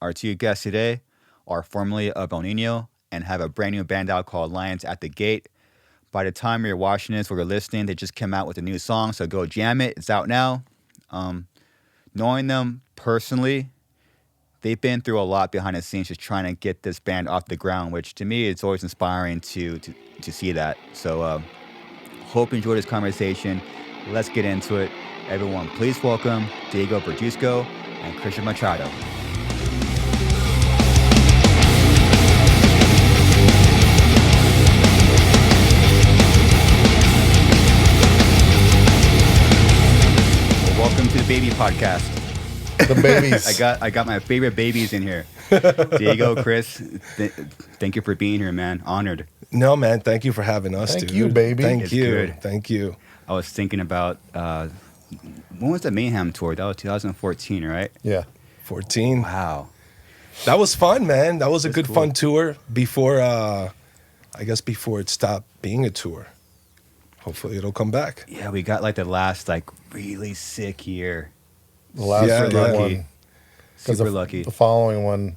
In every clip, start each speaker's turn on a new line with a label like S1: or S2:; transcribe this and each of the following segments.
S1: Our two guests today are formerly of Ill Nino and have a brand new band out called Lions at the Gate. By the time you're watching this or you're listening, they just came out with a new song, so go jam it. It's out now. Knowing them personally, they've been through a lot behind the scenes just trying to get this band off the ground, which to me, it's always inspiring to see that. So hope you enjoy this conversation. Let's get into it. Everyone, please welcome Diego Verduzco and Cristian Machado. Welcome to the Baby Podcast.
S2: The babies.
S1: I got my favorite babies in here. Diego, Chris, thank you for being here, man. Honored.
S3: No, man. Thank you for having us,
S2: Thank
S3: dude.
S2: you, baby.
S3: Thank
S1: It's
S3: you.
S1: good.
S3: Thank you.
S1: I was thinking about when was the Mayhem tour? That was 2014, right?
S2: Yeah.
S3: 14.
S1: Wow.
S3: That was fun, man. That was a
S1: That's
S3: good,
S1: cool.
S3: fun tour before, I guess before it stopped being a tour. Hopefully it'll come back.
S1: Yeah, we got like the last really sick year.
S2: The last
S3: Yeah,
S2: good
S3: yeah.
S2: one. 'Cause
S1: Super lucky.
S2: The following one,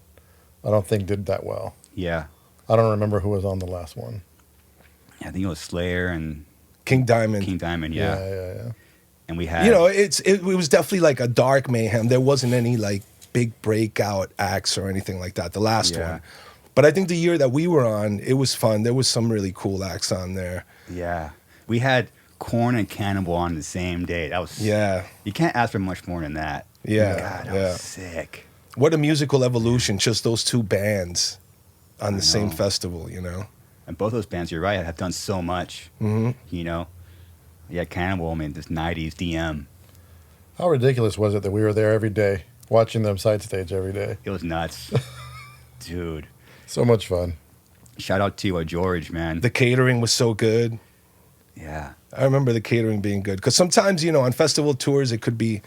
S2: I don't think did that well.
S1: Yeah.
S2: I don't remember who was on the last one.
S1: I think it was Slayer and
S3: King Diamond.
S1: King Diamond, yeah.
S2: Yeah.
S1: And we had
S3: You know, it was definitely like a dark Mayhem. There wasn't any like big breakout acts or anything like that. The last
S1: Yeah.
S3: one. But I think the year that we were on, it was fun. There was some really cool acts on there.
S1: yeah. We had Korn and Cannibal on the same day. That was
S3: Yeah.
S1: You can't ask for much more than that.
S3: Yeah.
S1: God, that
S3: yeah.
S1: was sick.
S3: What a musical evolution, just those two bands on the same
S1: know.
S3: festival, you know?
S1: And both those bands, you're right, have done so much.
S3: Mm-hmm.
S1: You know? Yeah, Cannibal, I mean, this 90s DM.
S2: How ridiculous was it that we were there every day, watching them side stage every day?
S1: It was nuts. Dude.
S2: So much fun.
S1: Shout out to George, man.
S3: The catering was so good.
S1: Yeah.
S3: I remember the catering being good. Because sometimes, you know, on festival tours, it could be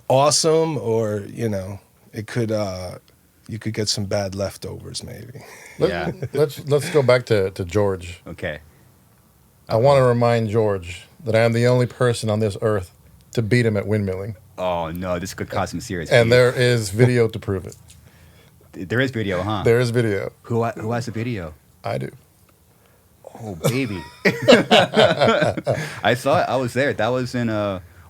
S3: awesome or, you know, it could, you could get some bad leftovers maybe.
S1: Yeah.
S2: Let's go back to George.
S1: Okay.
S2: I want to remind George that I am the only person on this earth to beat him at windmilling.
S1: Oh, no, this could cause some serious
S2: And
S1: beef.
S2: there is video to prove it.
S1: There is video, huh?
S2: There is video.
S1: Who has the video?
S2: I do.
S1: Oh, baby. I saw it. I was there. That was in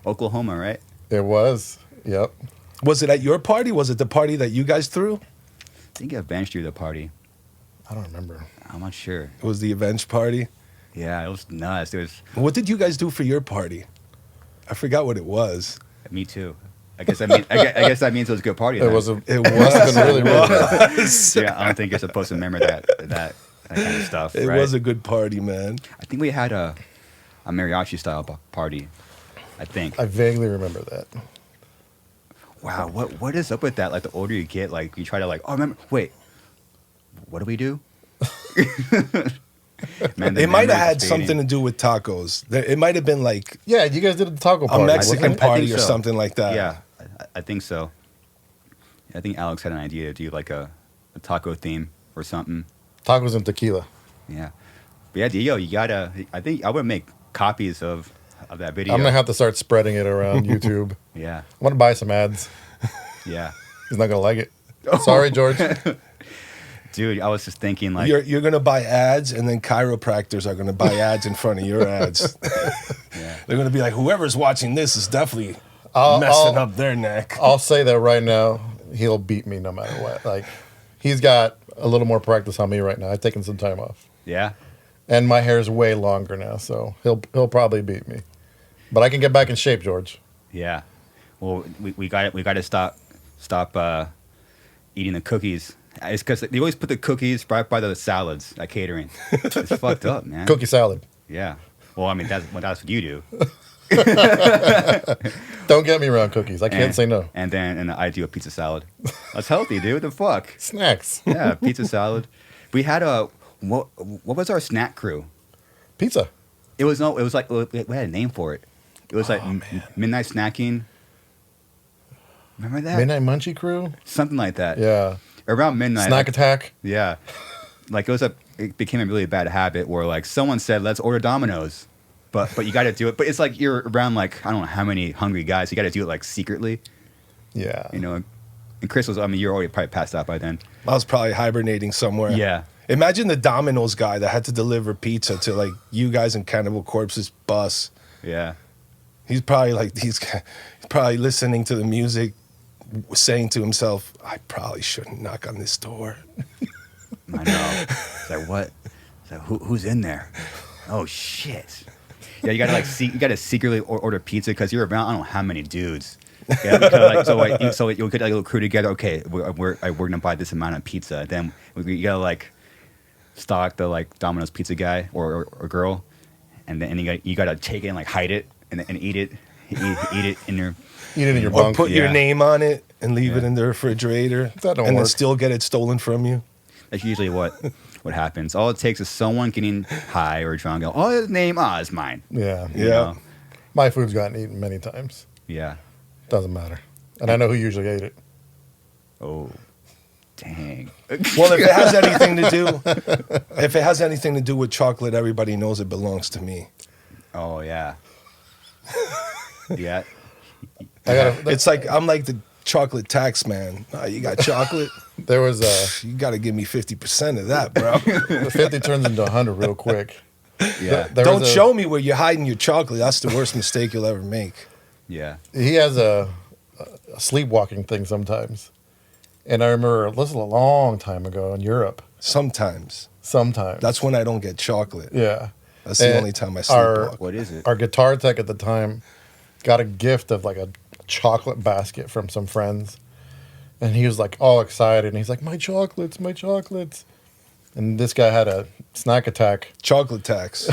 S1: Oklahoma, right?
S2: It was. Yep.
S3: Was it at your party? Was it the party that you guys threw?
S1: I think I benched you the party.
S2: I don't remember.
S1: I'm not sure.
S3: It was the Avenge party.
S1: Yeah, it was nuts. It was
S3: What did you guys do for your party? I forgot what it was.
S1: me too. I guess that means it was a good party.
S2: It
S1: then.
S2: was.
S3: It
S2: Must have
S3: was.
S2: been really, really good.
S1: Yeah, I don't think you're supposed to remember that kind of stuff.
S3: It
S1: right?
S3: was a good party, man.
S1: I think we had a mariachi style party. I think.
S2: I vaguely remember that.
S1: Wow, what is up with that? Like the older you get, like you try to remember. Wait, what do we do? Man, the
S3: It might have
S1: memories
S3: had
S1: is
S3: something
S1: fading.
S3: to do with tacos. It might have been like
S2: Yeah, you guys did a taco party.
S3: a Mexican
S2: wasn't it?
S1: I
S3: party
S1: think
S3: or
S1: so.
S3: something like that.
S1: Yeah, I think so. I think Alex had an idea to do like a taco theme or something.
S2: Tacos and tequila.
S1: Yeah, but yeah, Dio, you gotta. I think I would make copies of that video.
S2: I'm gonna have to start spreading it around YouTube.
S1: Yeah,
S2: I want to buy some ads.
S1: yeah,
S2: He's not gonna like it. Sorry, George.
S1: dude. I was just thinking like,
S3: You're gonna buy ads, and then chiropractors are gonna buy ads in front of your ads.
S1: yeah,
S3: They're gonna be like, whoever's watching this is definitely
S2: I'll-
S3: messing
S2: I'll-
S3: up their neck.
S2: I'll say that right now. He'll beat me no matter what. Like, he's got a little more practice on me right now. I've taken some time off,
S1: yeah.
S2: and my hair's way longer now, so he'll probably beat me. But I can get back in shape, George.
S1: Yeah. Well, we got to stop eating the cookies. It's because they always put the cookies right by the salads at catering. It's fucked up, man.
S2: Cookie salad.
S1: Yeah. Well, I mean that's what you do.
S2: Don't get me wrong, cookies. I can't say no.
S1: And I do a pizza salad. That's healthy, dude. The fuck.
S2: Snacks.
S1: Yeah, pizza salad. We had what was our snack crew?
S2: Pizza.
S1: It was like we had a name for it. It was like midnight snacking. Remember that?
S2: Midnight Munchie Crew.
S1: Something like that.
S2: Yeah.
S1: Around midnight.
S2: Snack Attack.
S1: Yeah. Like it became a really bad habit where like someone said, let's order Domino's. But you got to do it. But it's like you're around like, I don't know how many hungry guys. You got to do it like secretly,
S2: Yeah.
S1: you know. And Chris was, I mean, you're already probably passed out by then.
S3: I was probably hibernating somewhere.
S1: Yeah.
S3: Imagine the Domino's guy that had to deliver pizza to like you guys in Cannibal Corpse's bus.
S1: Yeah.
S3: He's probably like he's probably listening to the music, saying to himself, "I probably shouldn't knock on this door."
S1: I know. It's like, what? It's like, who's in there? Oh, shit. Yeah, you gotta like you gotta secretly order pizza because you're around I don't know how many dudes. Yeah, so you'll get like, a little crew together. Okay, we're gonna buy this amount of pizza. Then you gotta like stalk the like Domino's pizza guy or girl, and then you gotta take it and like hide it and eat it, eat it in your
S3: or
S2: bunk.
S3: put your
S1: Yeah.
S3: name on it and leave it
S1: Yeah.
S3: in the refrigerator,
S2: That don't
S3: and then
S2: work.
S3: still get it stolen from you.
S1: That's usually what happens. All it takes is someone getting high or drunk. Go, oh, his name, it's mine.
S2: Yeah.
S1: You
S3: Yeah.
S1: know?
S2: My food's gotten eaten many times.
S1: Yeah.
S2: Doesn't matter. And I know who usually ate it.
S1: Oh, dang.
S3: Well, if it has anything to do with chocolate, everybody knows it belongs to me.
S1: Oh yeah. Yeah.
S3: It's like I'm like the chocolate tax man. You got chocolate?
S2: There was
S3: You got to give me 50% of that, bro.
S2: the 50 turns into 100 real quick.
S1: Yeah.
S2: There
S3: Don't
S2: was a-
S3: show me where you're hiding your chocolate. That's the worst mistake you'll ever make.
S1: Yeah.
S2: He has a sleepwalking thing sometimes. And I remember this was a long time ago in Europe.
S3: Sometimes.
S2: Sometimes.
S3: That's when I don't get chocolate.
S2: yeah.
S3: That's the
S2: And
S3: only time I
S2: our-
S3: sleepwalk.
S1: What is it?
S2: Our guitar tech at the time got a gift of like a chocolate basket from some friends. And he was like all excited. And he's like, my chocolates, my chocolates. And this guy had a snack attack.
S3: Chocolate tax.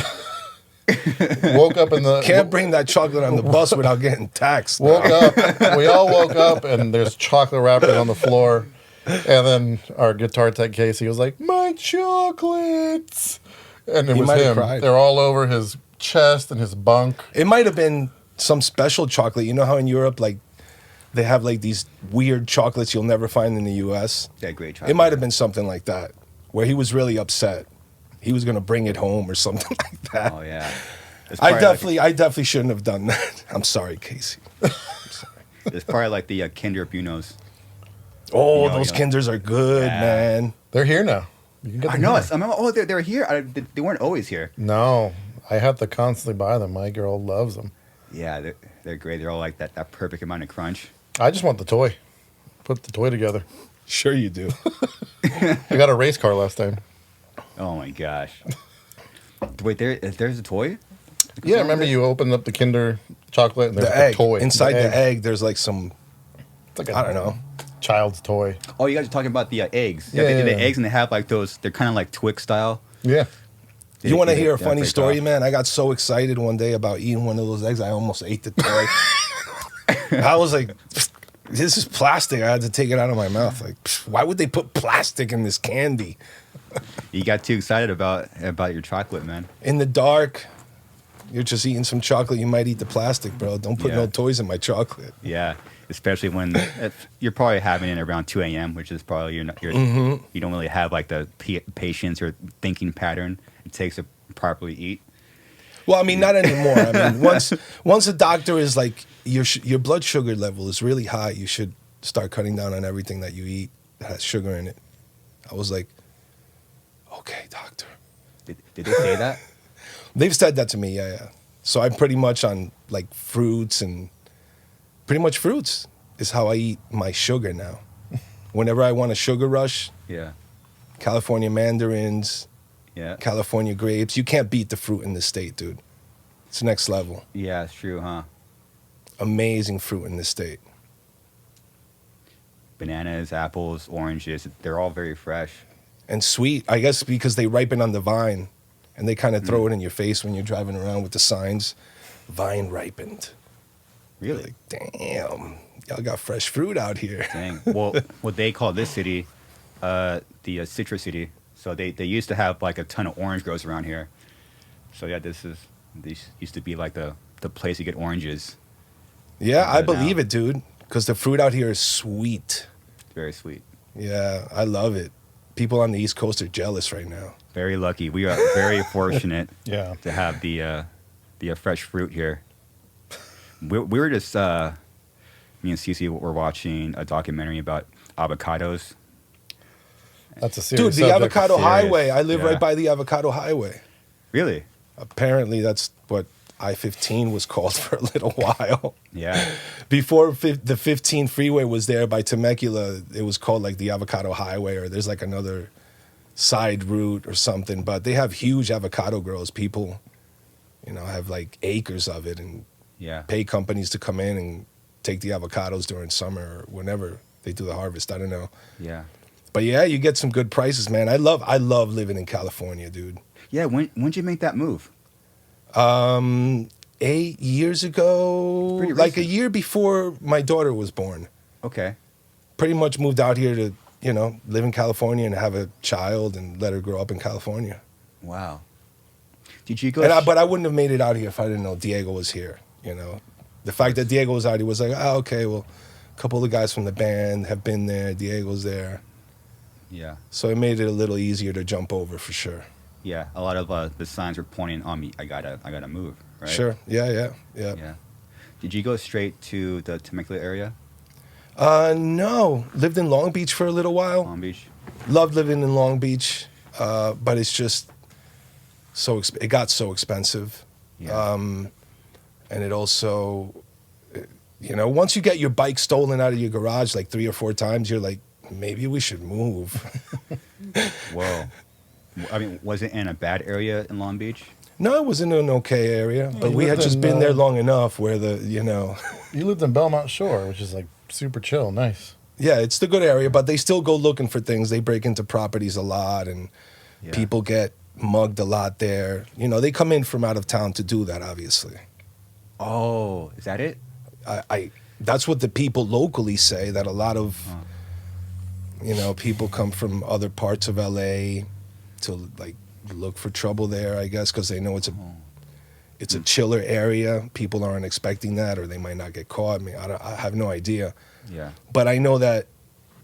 S2: Woke up in the...
S3: Can't bring that chocolate on the bus without getting taxed.
S2: Woke up. We all woke up and there's chocolate wrappers on the floor. And then our guitar tech Casey was like, my chocolates. And it
S3: He
S2: was
S3: might have
S2: him.
S3: cried.
S2: They're all over his chest and his bunk.
S3: It might have been some special chocolate. You know how in Europe, like, they have like these weird chocolates you'll never find in the U.S.?
S1: That great chocolate.
S3: It might have been something like that, where he was really upset. He was gonna bring it home or something like that.
S1: Oh yeah. It's
S3: I
S1: probably
S3: definitely shouldn't have done that. I'm sorry, Casey.
S1: it's probably like the Kinder Buenos.
S3: Oh,
S1: You know,
S3: those
S1: you know.
S3: Kinders are good,
S1: Yeah.
S3: man.
S2: They're here now. You can get
S1: I
S2: them
S1: know.
S2: here.
S1: I remember. Oh, they're here. They weren't always here.
S2: No, I have to constantly buy them. My girl loves them.
S1: Yeah, they're great. They're all like that perfect amount of crunch.
S2: I just want the toy. Put the toy together.
S3: Sure you do.
S2: I got a race car last time.
S1: Oh my gosh. Wait, there's a toy?
S2: Yeah, remember you opened up the Kinder chocolate and there's
S3: The
S2: like
S3: egg.
S2: a toy.
S3: Inside the egg, there's like some,
S2: It's like a
S3: I don't know.
S2: child's toy.
S1: Oh, you guys are talking about the eggs.
S2: Yeah,
S1: they do
S2: yeah,
S1: the
S2: yeah.
S1: eggs and they have like those. They're kind of like Twix style.
S2: Yeah.
S3: You want to
S1: They-
S3: hear a
S1: they
S3: funny
S1: break
S3: story,
S1: off.
S3: man? I got so excited one day about eating one of those eggs, I almost ate the toy. I was like, this is plastic. I had to take it out of my mouth. Like, why would they put plastic in this candy?
S1: You got too excited about your chocolate, man.
S3: In the dark, you're just eating some chocolate. You might eat the plastic, bro. Don't put
S1: Yeah.
S3: no toys in my chocolate.
S1: Yeah, especially when you're probably having it around 2 a.m., which is probably you don't really have like the patience or thinking pattern it takes to properly eat.
S3: Well, I mean, not anymore. I mean, once a doctor is like, your blood sugar level is really high, you should start cutting down on everything that you eat that has sugar in it. I was like, okay, doctor.
S1: Did they say that?
S3: They've said that to me, yeah. So I'm pretty much on like fruits and pretty much fruits is how I eat my sugar now. Whenever I want a sugar rush,
S1: Yeah,
S3: California mandarins,
S1: yeah,
S3: California grapes, you can't beat the fruit in this state, dude. It's next level.
S1: yeah. It's true, huh?
S3: Amazing fruit in this state.
S1: Bananas, apples, oranges—they're all very fresh.
S3: And sweet, I guess because they ripen on the vine and they kind of throw it in your face when you're driving around with the signs, vine ripened.
S1: Really?
S3: Like, damn, y'all got fresh fruit out here.
S1: Dang. Well, what they call this city, the citrus city. So they used to have like a ton of orange groves around here. So yeah, this used to be like the place you get oranges.
S3: Yeah, I
S1: But now-
S3: believe it, dude, because the fruit out here is sweet.
S1: It's very sweet.
S3: Yeah, I love it. People on the East Coast are jealous right now.
S1: Very lucky. We are very fortunate
S2: Yeah.
S1: to have the fresh fruit here. We were just me and Cece were watching a documentary about avocados.
S2: That's a
S3: Dude,
S2: serious
S3: the
S2: subject.
S3: avocado
S1: Serious,
S3: highway. I live
S1: yeah.
S3: right by the avocado highway.
S1: Really?
S3: Apparently, that's what I-15 was called for a little while.
S1: Yeah.
S3: Before the 15 freeway was there by Temecula, it was called like the avocado highway, or there's like another side route or something. But they have huge avocado grows. People, have like acres of it and
S1: Yeah.
S3: pay companies to come in and take the avocados during summer or whenever they do the harvest. I don't know.
S1: Yeah.
S3: But yeah, you get some good prices, man. I love living in California, dude.
S1: Yeah. When'd you make that move?
S3: 8 years ago,
S1: Pretty
S3: like a
S1: recent.
S3: year before my daughter was born.
S1: Okay.
S3: Pretty much moved out here to, live in California and have a child and let her grow up in California.
S1: Wow. Did you go?
S3: But I wouldn't have made it out here if I didn't know Diego was here. The fact that Diego was out here was like, okay, well, a couple of the guys from the band have been there. Diego's there,
S1: Yeah.
S3: so it made it a little easier to jump over for sure.
S1: Yeah. A lot of the signs were pointing on me. I gotta move. Right.
S3: Sure. Yeah.
S1: Yeah. Did you go straight to the Temecula area,
S3: No, lived in Long Beach for a little while.
S1: Long Beach?
S3: Loved living in Long Beach, but it's just it got so expensive.
S1: Yeah.
S3: And it also, once you get your bike stolen out of your garage like 3 or 4 times, you're like, maybe we should move.
S1: Whoa. I mean, was it in a bad area in Long Beach?
S3: No, it was in an okay area, but
S2: you
S3: we had
S2: lived
S3: just
S2: in,
S3: been there long enough where
S2: You lived in Belmont Shore, which is like super chill, nice.
S3: yeah, it's the good area, but they still go looking for things. They break into properties a lot, and
S1: Yeah.
S3: people get mugged a lot there. They come in from out of town to do that, obviously.
S1: Oh, is that it?
S3: I that's what the people locally say, that a lot of people come from other parts of LA to like look for trouble there, I guess, because they know it's a chiller area. People aren't expecting that, or they might not get caught. I mean, I have no idea,
S1: Yeah.
S3: but I know that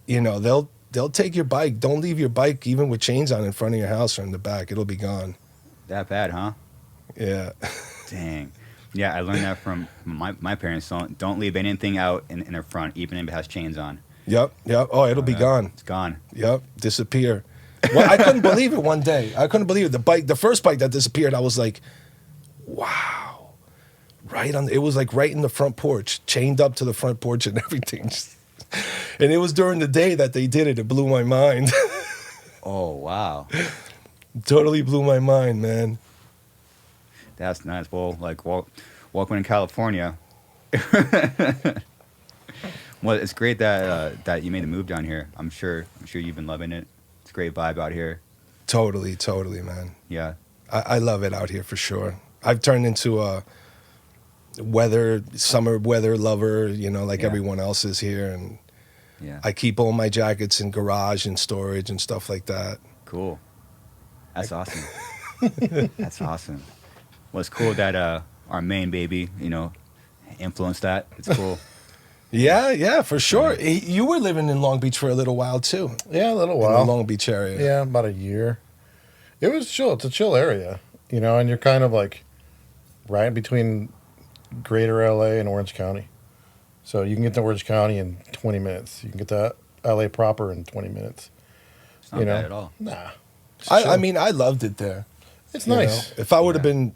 S3: they'll take your bike. Don't leave your bike even with chains on in front of your house or in the back. It'll be gone.
S1: That bad, huh?
S3: Yeah.
S1: Dang. Yeah, I learned that from my parents. Don't leave anything out in their front, even if it has chains on.
S3: Yep. Oh, it'll be gone.
S1: It's gone.
S3: Yep, disappear. Well, I couldn't believe it one day. I couldn't believe it. The first bike that disappeared, I was like, wow. It was like right in the front porch, chained up to the front porch and everything. And it was during the day that they did it. It blew my mind.
S1: Oh, wow.
S3: Totally blew my mind, man.
S1: That's nice. Well, like, welcome to California. Well, it's great that you made the move down here. I'm sure you've been loving it. It's a great vibe out here.
S3: Totally, man.
S1: Yeah.
S3: I love it out here for sure. I've turned into a summer weather lover, like
S1: Yeah.
S3: everyone else is here. And
S1: Yeah.
S3: I keep all my jackets in garage and storage and stuff like that.
S1: Cool. That's awesome. That's awesome. Well, it's cool that our main baby, influenced that. It's cool.
S3: Yeah, for sure. You were living in Long Beach for a little while too.
S2: Yeah, a little
S3: In
S2: while.
S3: the Long Beach area.
S2: Yeah, about a year. It was chill. It's a chill area, and you're kind of like right between Greater LA and Orange County. So you can get to Orange County in 20 minutes. You can get to LA proper in 20 minutes.
S1: It's not bad at all.
S2: Nah. It's
S3: I
S2: chill.
S3: mean, I loved it there.
S2: It's
S3: you
S2: nice.
S3: know? If I would have
S1: Yeah.
S3: been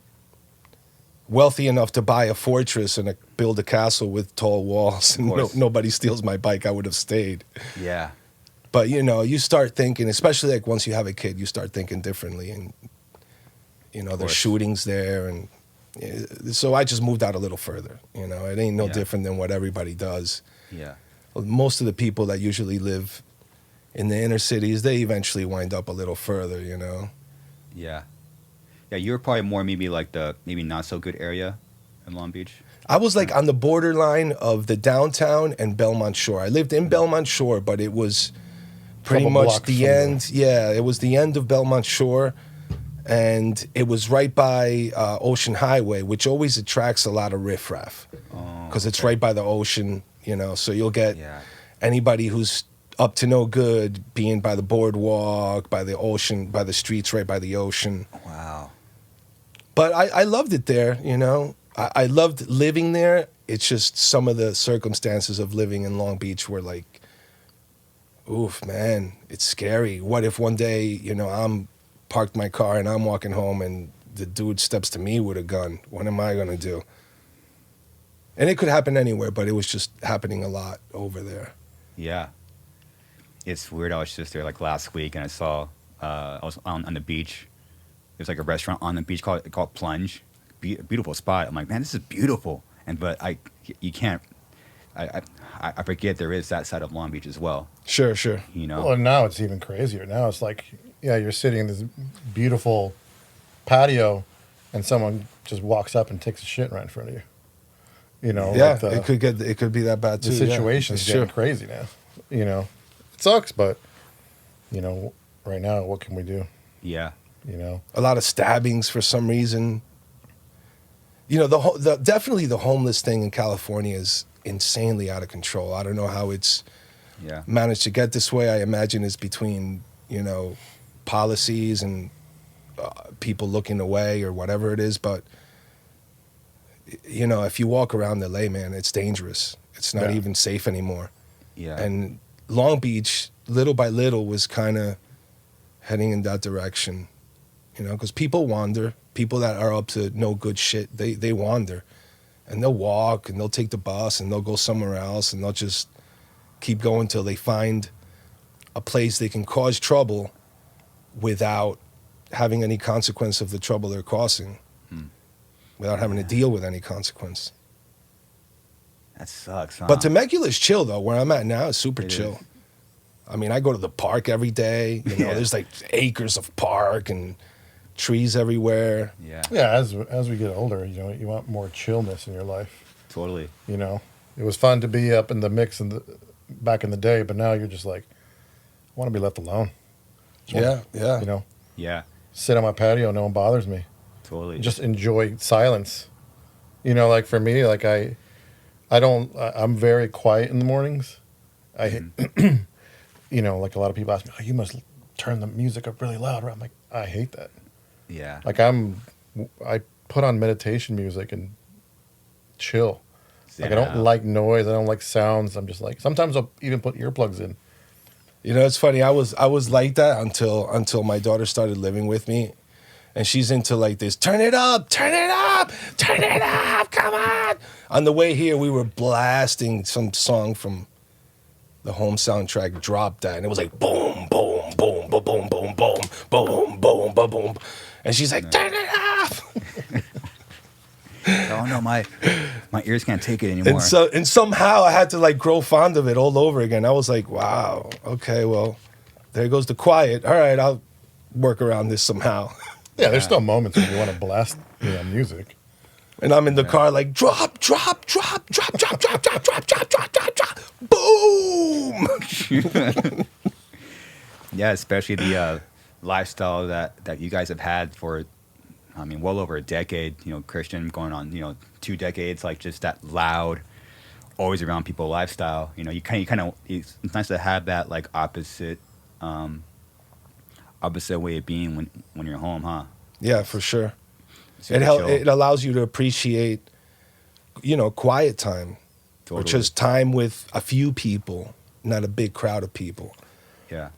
S3: wealthy enough to buy a fortress and build a castle with tall walls and
S1: course.
S3: nobody steals my bike, I would have stayed.
S1: Yeah.
S3: But you start thinking, especially like once you have a kid, you start thinking differently, and there's
S1: course.
S3: shootings there, and so I just moved out a little further. It ain't no
S1: Yeah.
S3: different than what everybody does.
S1: Yeah.
S3: Most of the people that usually live in the inner cities, they eventually wind up a little further.
S1: Yeah. Yeah, you were probably more maybe like the maybe not so good area in Long Beach.
S3: I was like on the borderline of the downtown and Belmont Shore. I lived in Belmont Shore, but it was pretty
S2: Couple
S3: much
S2: blocks
S3: the
S2: from there.
S3: end. Yeah, it was the end of Belmont Shore, and it was right by Ocean Highway, which always attracts a lot of riffraff because it's right by the ocean. So you'll get
S1: Yeah.
S3: anybody who's up to no good being by the boardwalk, by the ocean, by the streets right by the ocean.
S1: Wow.
S3: But I loved it there, I loved living there. It's just some of the circumstances of living in Long Beach were like Oof, man, it's scary. What if one day, you know, I'm parked my car and I'm walking home and the dude steps to me with a gun? What am I gonna do? And it could happen anywhere, but it was just happening a lot over there.
S1: Yeah. It's weird. I was just there like last week, and I saw I was on the beach. There's like a restaurant on the beach called Plunge. Beautiful spot. I'm like, man, this is beautiful. But you can't. I forget there is that side of Long Beach as well.
S3: Sure, sure.
S1: You know.
S2: Well, now it's even crazier. Now it's like, yeah, you're sitting in this beautiful patio, and someone just walks up and takes a shit right in front of you. You know,
S3: Yeah,
S2: like
S3: it could be that bad too.
S2: the situation is getting
S3: true.
S2: crazy now. You know, it sucks, but you know, right now, what can we do?
S1: Yeah.
S2: You know,
S3: A lot of stabbings for some reason. You know, definitely the homeless thing in California is insanely out of control. I don't know how it's
S1: Yeah.
S3: managed to get this way. I imagine it's between, you know, policies and people looking away or whatever it is. But, you know, if you walk around LA, man, it's dangerous. It's not
S2: Yeah.
S3: even safe anymore.
S1: Yeah.
S3: And Long Beach, little by little, was kind of heading in that direction. You know, because people wander. People that are up to no good shit, they wander. And they'll walk, and they'll take the bus, and they'll go somewhere else, and they'll just keep going till they find a place they can cause trouble without having any consequence of the trouble they're causing, without having to deal with any consequence.
S1: That sucks. Huh?
S3: But Temecula's chill, though. Where I'm at now is super
S1: It
S3: chill.
S1: is.
S3: I mean, I go to the park every day. You know,
S1: Yeah.
S3: there's like acres of park and trees everywhere.
S1: Yeah.
S2: yeah. As we get older, you know, you want more chillness in your life.
S1: Totally.
S2: You know, it was fun to be up in the mix back in the day, but now you're just like, I want to be left alone.
S3: Yeah, yeah.
S2: You know,
S1: Yeah.
S2: sit on my patio, no one bothers me.
S1: Totally.
S2: Just enjoy silence. You know, like for me, like I'm very quiet in the mornings. You know, like a lot of people ask me, oh, you must turn the music up really loud. I'm like, I hate that.
S1: Yeah.
S2: Like I put on meditation music and chill. Like I don't like noise. I don't like sounds. I'm just like, sometimes I'll even put earplugs in.
S3: You know, it's funny. I was like that until my daughter started living with me, and she's into like this. Turn it up, turn it up, turn it up. Come on. On the way here, we were blasting some song from the home soundtrack. Drop That, and it was like boom, boom, boom, boom, boom, boom, boom, boom, boom, boom, boom, and she's like, turn it up.
S1: Oh no, my ears can't take it anymore.
S3: And somehow I had to like grow fond of it all over again. I was like, wow, okay, well, there goes the quiet. All right, I'll work around this somehow.
S2: Yeah, there's still moments when you want to blast, you know, music.
S3: And I'm in the car like drop, drop, drop, drop, drop, drop, drop, drop, drop, drop, drop, drop, boom.
S1: Yeah, especially the lifestyle that you guys have had for, I mean, well over a decade. You know, Christian going on, 2 decades, like just that loud, always around people lifestyle. You know, it's nice to have that like opposite way of being when you're home, huh?
S3: Yeah, for sure.
S1: Super chill.
S3: It allows you to appreciate, quiet time, or
S1: Totally.
S3: just time with a few people, not a big crowd of people.
S1: Yeah.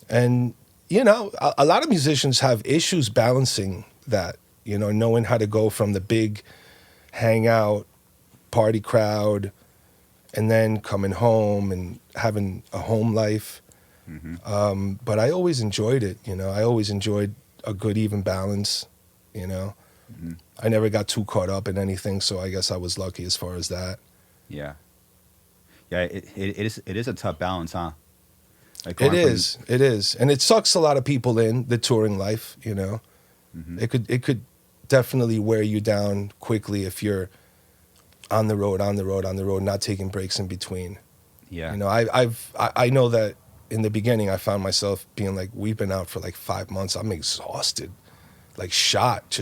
S3: And, a lot of musicians have issues balancing that, knowing how to go from the big hangout party crowd and then coming home and having a home life.
S1: Mm-hmm.
S3: But I always enjoyed it, I always enjoyed a good even balance,
S1: Mm-hmm.
S3: I never got too caught up in anything, so I guess I was lucky as far as that.
S1: Yeah. Yeah, it is a tough balance, huh? Like
S3: It
S1: going from-
S3: is. And it sucks a lot of people in the touring life,
S1: Mhm.
S3: It could definitely wear you down quickly if you're on the road, not taking breaks in between.
S1: Yeah.
S3: I know that in the beginning I found myself being like, we've been out for like 5 months. I'm exhausted, like shot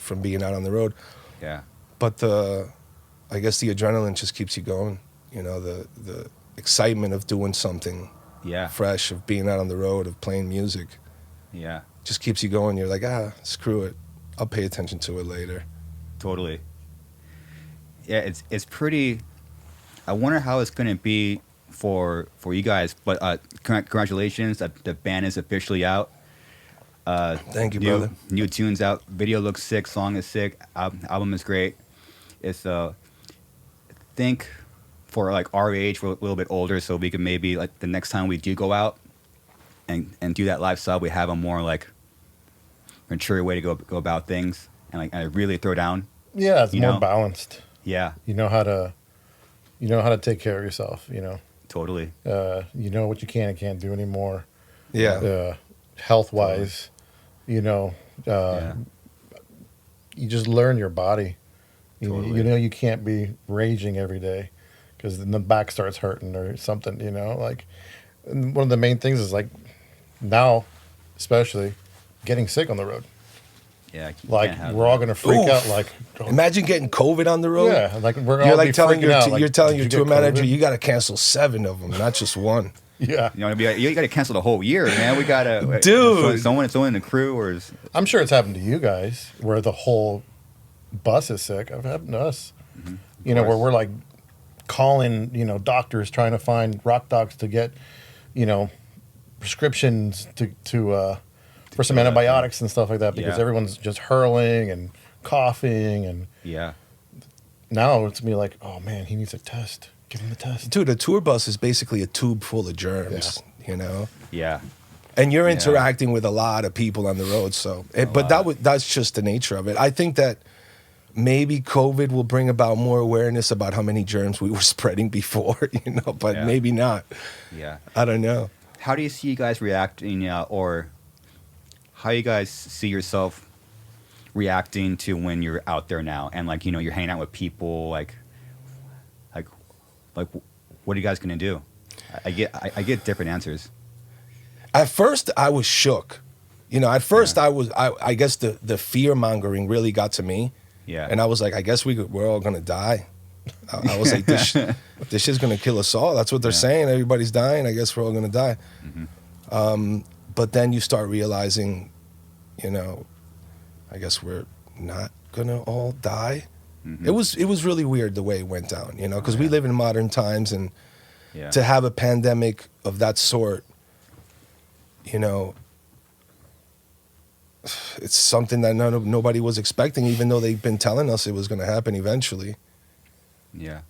S3: from being out on the road.
S1: Yeah.
S3: But I guess the adrenaline just keeps you going. The excitement of doing something
S1: Yeah.
S3: fresh, of being out on the road, of playing music,
S1: Yeah.
S3: just keeps you going. You're like, screw it. I'll pay attention to it later.
S1: Totally. Yeah, it's pretty. I wonder how it's gonna be for you guys. But congratulations, the band is officially out.
S3: Thank you, brother.
S1: New tunes out. Video looks sick. Song is sick. Album is great. It's think for like our age, we're a little bit older, so we can maybe like the next time we do go out and do that live sub, we have a more like mature way to go about things and like and really throw down.
S2: Yeah, it's
S1: You
S2: more
S1: know?
S2: balanced.
S1: Yeah,
S2: You know how to take care of yourself.
S1: totally.
S2: You know what you can and can't do anymore.
S3: Yeah.
S2: Health wise,
S1: Yeah.
S2: you just learn your body.
S1: Totally.
S2: You know you can't be raging every day because then the back starts hurting or something. Like and one of the main things is like now, especially getting sick on the road.
S1: Yeah, you
S2: Like
S1: can't have
S2: we're all
S1: that.
S2: gonna freak
S3: Oof.
S2: out. Like
S3: Imagine getting COVID on the road.
S2: yeah, like we're
S3: You're
S2: all
S3: like
S2: be
S3: telling
S2: freaking out. Like,
S3: you're telling
S2: did
S3: your
S2: you
S3: tour
S2: get
S3: manager
S2: COVID?
S3: you got to cancel 7 of them, not just one.
S2: Yeah,
S1: You got to cancel the whole year, man. We gotta,
S3: Dude.
S1: Someone in the crew or is
S2: I'm sure it's happened to you guys where the whole bus is sick. It happened to us. Where
S1: course.
S2: we're like calling, doctors trying to find rock docs to get, prescriptions to for some
S1: fill that
S2: antibiotics and stuff like that because
S1: Yeah.
S2: everyone's just hurling and coughing and
S1: yeah.
S2: now it's me like, oh man, he needs a test. Give him the test.
S3: Dude, a tour bus is basically a tube full of germs,
S1: Yeah.
S3: And you're
S1: Yeah.
S3: interacting with a lot of people on the road, so
S1: lot.
S3: that's just the nature of it. I think that maybe COVID will bring about more awareness about how many germs we were spreading before, but
S1: Yeah.
S3: maybe not.
S1: Yeah.
S3: I don't know.
S1: How do you see you guys reacting, or how you guys see yourself reacting to when you're out there now and like you're hanging out with people like what are you guys gonna do? I get different answers.
S3: At first, I was shook. At first,
S1: Yeah.
S3: I guess the fear mongering really got to me.
S1: Yeah.
S3: And I was like, I guess we're all gonna die. I was like, this shit's gonna kill us all. That's what they're
S1: Yeah.
S3: saying. Everybody's dying. I guess we're all gonna die. But then you start realizing, I guess we're not gonna all die. It was really weird the way it went down, because we
S1: Yeah.
S3: live in modern times, and
S1: Yeah.
S3: to have a pandemic of that sort, it's something that nobody was expecting, even though they've been telling us it was going to happen eventually.
S1: Yeah.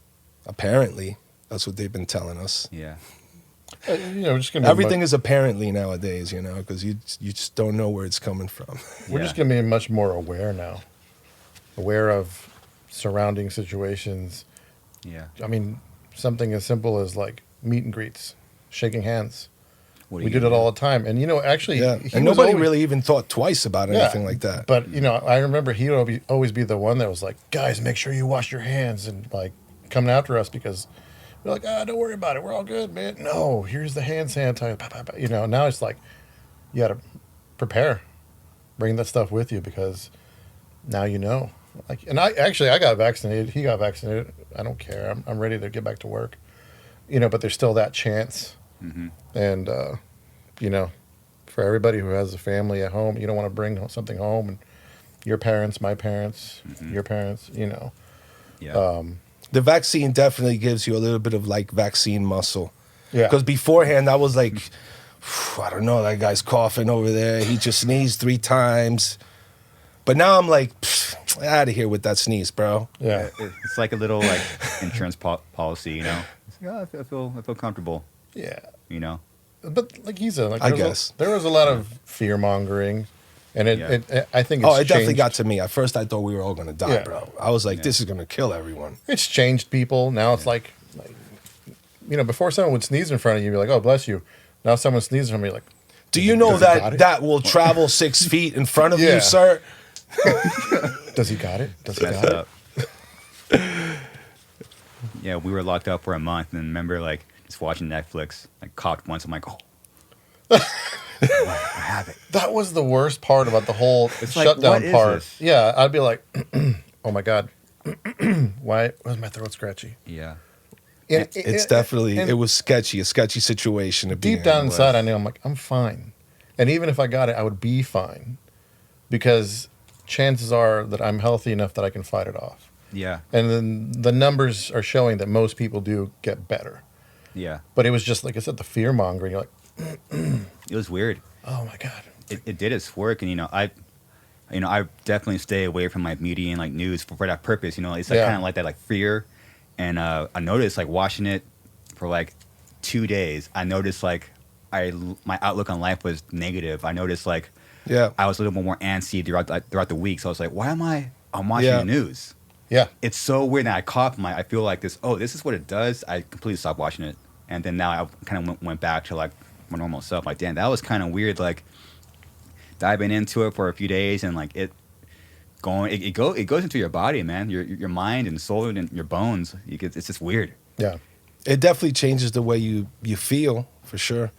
S3: Apparently, that's what they've been telling us.
S1: Yeah.
S2: Just gonna be
S3: Everything is apparently nowadays, because you just don't know where it's coming from.
S2: We're
S1: Yeah.
S2: just going to be much more aware now. Aware of surrounding situations.
S1: Yeah.
S2: I mean, something as simple as like meet and greets, shaking hands.
S1: What are
S2: We
S1: you
S2: did it
S1: gonna
S2: all the time. And, actually,
S3: Yeah,
S2: he
S3: and
S2: was
S3: nobody
S2: always-
S3: really even thought twice about
S2: Yeah,
S3: anything like that.
S2: But, I remember he would always be the one that was like, guys, make sure you wash your hands and like coming after us because we're like, don't worry about it. We're all good, man. No, here's the hand sanitizer. Pa, pa, pa. Now it's like you got to prepare, bring that stuff with you because now Like, and I got vaccinated. He got vaccinated. I don't care. I'm ready to get back to work. But there's still that chance.
S1: Mhm.
S2: And, for everybody who has a family at home, you don't want to bring something home. And your parents, my parents, your parents,
S1: Yeah.
S3: The vaccine definitely gives you a little bit of like vaccine muscle.
S2: Yeah.
S3: Because beforehand, I was like, I don't know, that guy's coughing over there. He just sneezed 3 times. But now I'm like, out of here with that sneeze, bro.
S2: Yeah.
S1: It's like a little like insurance policy, It's like, I feel comfortable,
S2: Yeah. But like he said, like
S3: I
S2: there was
S3: guess.
S2: there was a lot of fear mongering, and
S1: Yeah.
S2: I think it's
S3: Oh, it definitely
S2: changed.
S3: got to me. At first, I thought we were all going to die,
S2: Yeah.
S3: bro. I was like,
S1: Yeah.
S3: this is going to kill everyone.
S2: It's changed people. Now it's like, before someone would sneeze in front of you, you're like, oh, bless you. Now someone sneezes from me, like,
S3: Do you know
S2: Does he got
S3: that
S2: it?
S3: that will travel 6 feet in front of
S2: Yeah.
S3: you, sir?
S2: does he got it? Does he
S1: messed
S2: got
S1: up. Yeah, we were locked up for a month, and remember, like, just watching Netflix. I coughed once. I'm like, oh, I have it.
S2: it? That was the worst part about the whole
S1: It's like,
S2: shutdown
S1: what is
S2: part.
S1: this?
S2: Yeah, I'd be like, oh my God. Why was my throat scratchy?
S1: Yeah,
S2: And-
S3: It's
S2: and-
S3: definitely,
S2: and
S3: it was sketchy, a sketchy situation to be
S2: deep
S3: in.
S2: down
S3: It was.
S2: inside, I knew I'm like, I'm fine. And even if I got it, I would be fine because chances are that I'm healthy enough that I can fight it off.
S1: yeah,
S2: And then the numbers are showing that most people do get better.
S1: Yeah.
S2: But it was just like I said, the fear mongering. You're like,
S1: It was weird.
S2: oh my god.
S1: It did its work, and I definitely stay away from like media and like news for that purpose. It's like
S2: Yeah.
S1: kind of like that like fear, and I noticed like watching it for like 2 days. I noticed like my outlook on life was negative. I noticed like
S3: Yeah.
S1: I was a little bit more antsy throughout the week. So I was like, why am I'm watching
S3: Yeah.
S1: the news?
S2: Yeah.
S1: It's so weird that I caught I feel like this. Oh, this is what it does. I completely stopped watching it, and then now I kind of went back to like my normal self. Like, damn, that was kind of weird. Like diving into it for a few days and like it goes into your body, man. Your mind and soul and your bones. It's just weird.
S2: Yeah.
S3: It definitely changes the way you feel, for sure.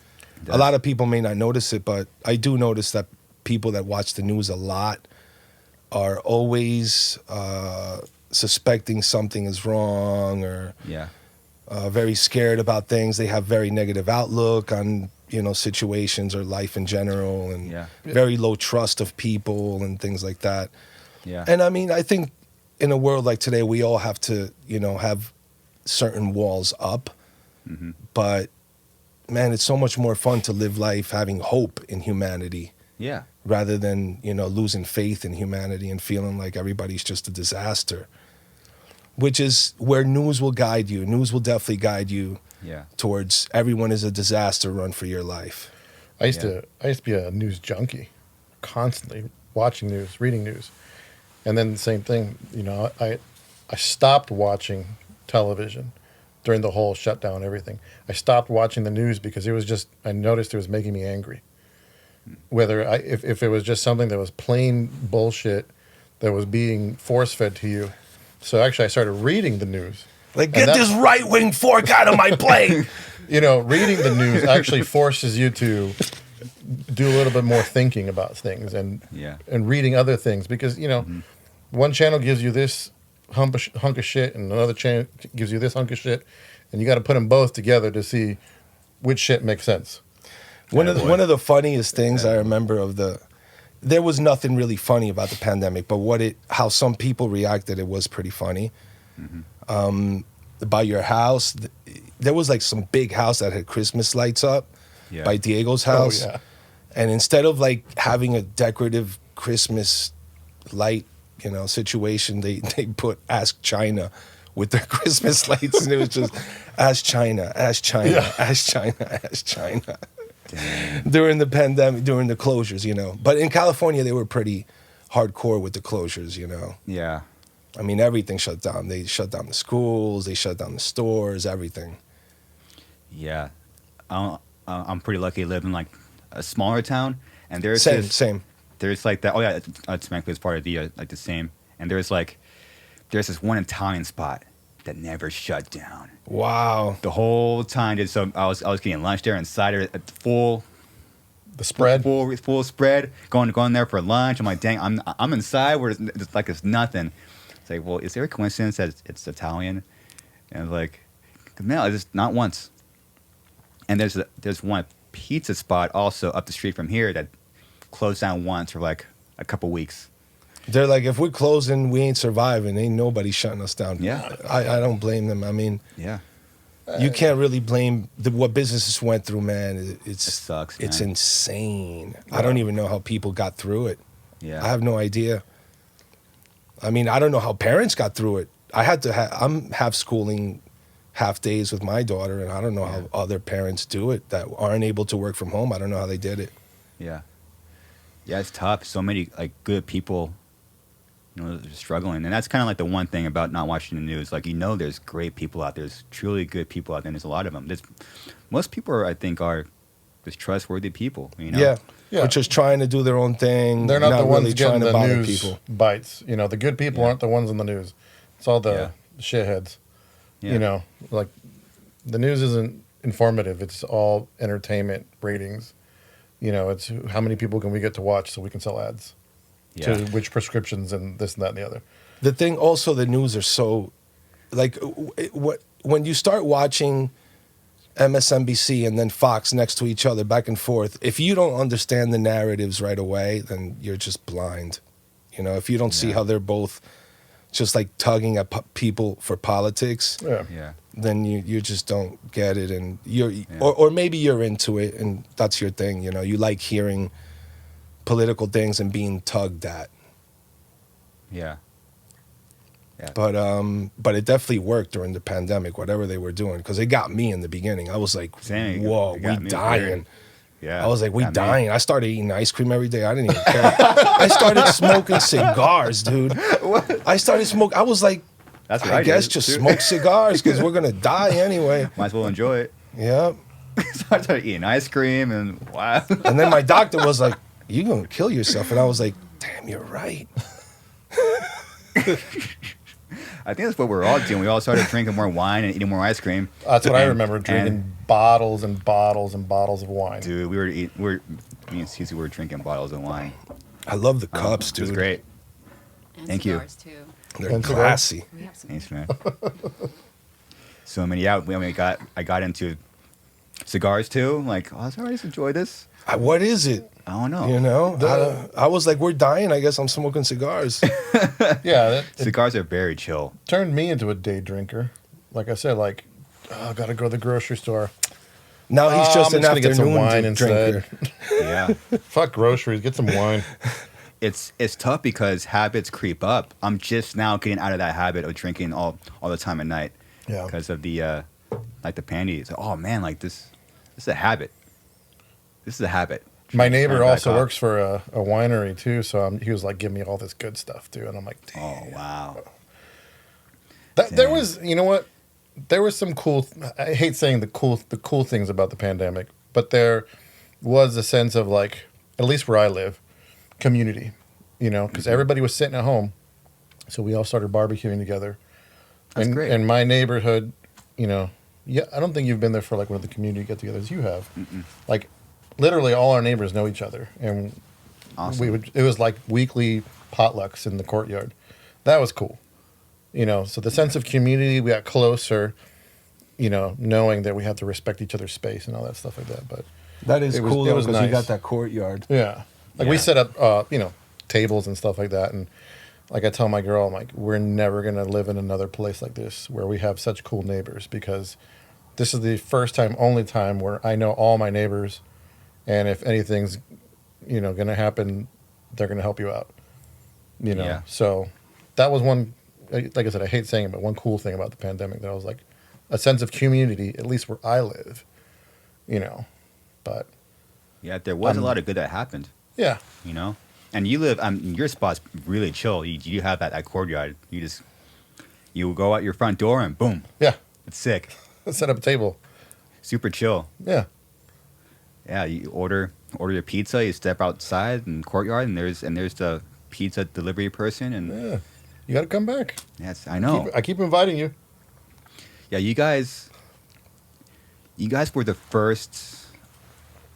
S1: does.
S3: A lot of people may not notice it, but I do notice that people that watch the news a lot are always suspecting something is wrong, or
S1: Yeah.
S3: very scared about things. They have very negative outlook on situations or life in general, and
S1: Yeah.
S3: very low trust of people and things like that.
S1: Yeah.
S3: And I mean, I think in a world like today, we all have to have certain walls up.
S1: Mm-hmm.
S3: But man, it's so much more fun to live life having hope in humanity,
S1: Yeah.
S3: rather than losing faith in humanity and feeling like everybody's just a disaster, which is where news will guide you. News will definitely guide you
S1: Yeah.
S3: towards everyone is a disaster, run for your life.
S2: I used to be a news junkie, constantly watching news, reading news, and then the same thing. I stopped watching television during the whole shutdown. Everything. I stopped watching the news because I noticed it was making me angry. Whether if it was just something that was plain bullshit that was being force fed to you. So actually, I started reading the news.
S3: Like,
S2: And
S3: get this right-wing fork out of my plate.
S2: Reading the news actually forces you to do a little bit more thinking about things and
S1: Yeah.
S2: and reading other things because one channel gives you this hunk of shit and another channel gives you this hunk of shit, and you got to put them both together to see which shit makes sense.
S3: One of the funniest things I remember there was nothing really funny about the pandemic, but how some people reacted, it was pretty funny. By your house, there was like some big house that had Christmas lights up
S1: Yeah.
S3: by Diego's house.
S2: Oh, yeah.
S3: And instead of like having a decorative Christmas light, situation, they put Ask China with their Christmas lights, and it was just Ask China, Ask China,
S2: Yeah.
S3: Ask China, Ask China.
S1: Damn.
S3: During the pandemic, during the closures, But in California, they were pretty hardcore with the closures,
S1: Yeah.
S3: I mean, everything shut down. They shut down the schools, they shut down the stores, everything.
S1: Yeah. I'm pretty lucky to live in like a smaller town, and there's
S3: Same.
S1: There's like that. Oh yeah, Temecula is part of the like the same. And there's this one Italian spot that never shut down
S3: Wow.
S1: the whole time. So I was getting lunch there and cider at full
S2: The spread.
S1: full spread. Going there for lunch. I'm like, dang, I'm inside where it's nothing. It's like, well, is there a coincidence that it's Italian? And like, no, it's just not once. And there's one pizza spot also up the street from here that closed down once for like a couple weeks.
S3: They're like, if we're closing, we ain't surviving. Ain't nobody shutting us down.
S1: Yeah.
S3: I don't blame them. I mean,
S1: Yeah.
S3: you can't really blame what businesses went through, man.
S1: It sucks,
S3: It's
S1: man.
S3: insane. I don't even know how people got through it.
S1: Yeah.
S3: I have no idea. I mean, I don't know how parents got through it. I had to I'm half schooling half days with my daughter, and I don't know how other parents do it that aren't able to work from home. I don't know how they did it.
S1: Yeah. Yeah, it's tough. So many like good people, they're struggling, and that's kind of like the one thing about not watching the news. Like there's great people out there. There's truly good people out there. And there's a lot of them. Most people I think are just trustworthy people.
S3: Yeah.
S2: Yeah.
S3: We're just trying to do their own thing.
S2: They're not the ones
S3: really
S2: getting
S3: trying to
S2: the
S3: bother
S2: news
S3: people.
S2: bites. The good people
S1: Yeah.
S2: aren't the ones in the news. It's all the shitheads.
S1: Yeah.
S2: Like the news isn't informative. It's all entertainment ratings. It's how many people can we get to watch so we can sell ads
S1: Yeah.
S2: to which prescriptions and this and that and the other.
S3: The thing also, the news are so, like, when you start watching MSNBC and then Fox next to each other, back and forth, if you don't understand the narratives right away, then you're just blind. If you don't see
S1: Yeah.
S3: how they're both just like tugging at people for politics,
S2: Yeah.
S1: Yeah.
S3: then you just don't get it, and or maybe you're into it and that's your thing. You know, you like hearing political things and being tugged at.
S1: Yeah.
S3: But it definitely worked during the pandemic, whatever they were doing, because it got me in the beginning. I was like, whoa, we dying.
S1: Yeah.
S3: I was like, we dying. I started eating ice cream every day. I didn't even care. I started smoking cigars, dude. What? I started smoking. I was like,
S1: that's what
S3: I guess just smoke cigars because we're going to die anyway.
S1: Might as well enjoy it.
S3: Yeah.
S1: So I started eating ice cream and wow.
S3: And then my doctor was like, you're going to kill yourself. And I was like, damn, you're right.
S1: I think that's what we're all doing. We all started drinking more wine and eating more ice cream.
S2: That's what I remember, drinking bottles and bottles and bottles of wine.
S1: Dude, me and Susie were drinking bottles of wine.
S3: I love the cups, dude.
S1: It was great.
S4: And
S1: Thank
S4: cigars,
S1: you.
S4: too.
S3: They're classy.
S4: We have some.
S1: Thanks, man. So many I got into cigars too. Like, oh, I just enjoy this.
S3: What is it?
S1: I don't know.
S3: You know, I was like, we're dying. I guess I'm smoking cigars.
S2: Yeah,
S1: Cigars are very chill.
S2: turned me into a day drinker. Like I said, like, I gotta go to the grocery store.
S3: Now he's just
S2: I'm
S3: an
S2: gonna get some
S3: afternoon
S2: wine
S3: drinker.
S2: instead.
S1: Yeah.
S2: Fuck groceries, get some wine.
S1: It's tough because habits creep up. I'm just now getting out of that habit of drinking all the time at night.
S2: Yeah.
S1: Because of the like the panties. Oh man, like this is a habit. This is a habit.
S2: My neighbor
S1: Turn back
S2: also
S1: up.
S2: works for a winery too, so he was like, "Give me all this good stuff too," and I'm like,
S1: Oh
S2: "Damn."
S1: wow.
S2: There was, you know what? There was some cool. I hate saying the cool things about the pandemic, but there was a sense of like, at least where I live, community. You know, because everybody was sitting at home, so we all started barbecuing together.
S1: That's great.
S2: In my neighborhood, you know, yeah, I don't think you've been there for like one of the community get-togethers. You have, like, literally all our neighbors know each other, and
S1: Awesome.
S2: it was like weekly potlucks in the courtyard. That was cool. You know, so the sense of community, we got closer, you know, knowing that we have to respect each other's space and all that stuff like that. But
S3: That is
S2: It was-
S3: cool,
S2: it
S3: though,
S2: was
S3: because you
S2: nice.
S3: got that courtyard.
S2: yeah, like we
S1: Yeah.
S2: set up, you know, tables and stuff like that. And like I tell my girl, I'm like, we're never going to live in another place like this where we have such cool neighbors, because this is the first time, only time where I know all my neighbors. And if anything's, you know, going to happen, they're going to help you out. You know,
S1: Yeah.
S2: so that was one, like I said, I hate saying it, but one cool thing about the pandemic that I was like, a sense of community, at least where I live, you know, but
S1: Yeah, there was a lot of good that happened.
S2: yeah,
S1: You know, and you live. Your spot's really chill. You have that courtyard. You go out your front door and boom,
S2: yeah,
S1: it's sick.
S2: let's set up a table.
S1: Super chill.
S2: Yeah.
S1: Yeah, you order your pizza. You step outside in the courtyard, and there's the pizza delivery person, and
S2: Yeah. You got to come back.
S1: yes, I know.
S2: I keep inviting you.
S1: Yeah, you guys were the first.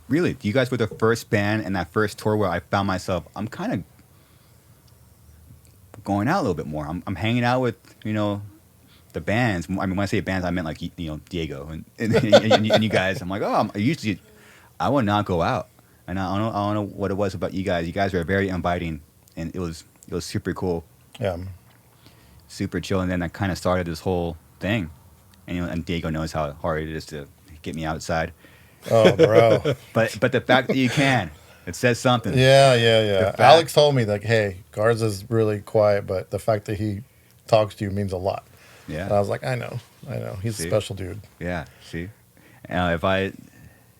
S1: Really, you guys were the first band in that first tour where I found myself. I'm kind of going out a little bit more. I'm hanging out with, you know, the bands. I mean, when I say bands, I meant like, you know, Diego and you guys. I'm like, oh, I would not go out, and I don't know what it was about you guys. You guys were very inviting, and it was super cool,
S2: Yeah.
S1: super chill. And then I kind of started this whole thing, and you know, and Diego knows how hard it is to get me outside.
S2: Oh, bro.
S1: But the fact that you can, it says something.
S2: Yeah.
S1: fact-
S2: Alex told me, like, hey, Garza's really quiet, but the fact that he talks to you means a lot.
S1: Yeah.
S2: And I was like, I know. He's
S1: See?
S2: a special dude.
S1: Yeah. See, if I,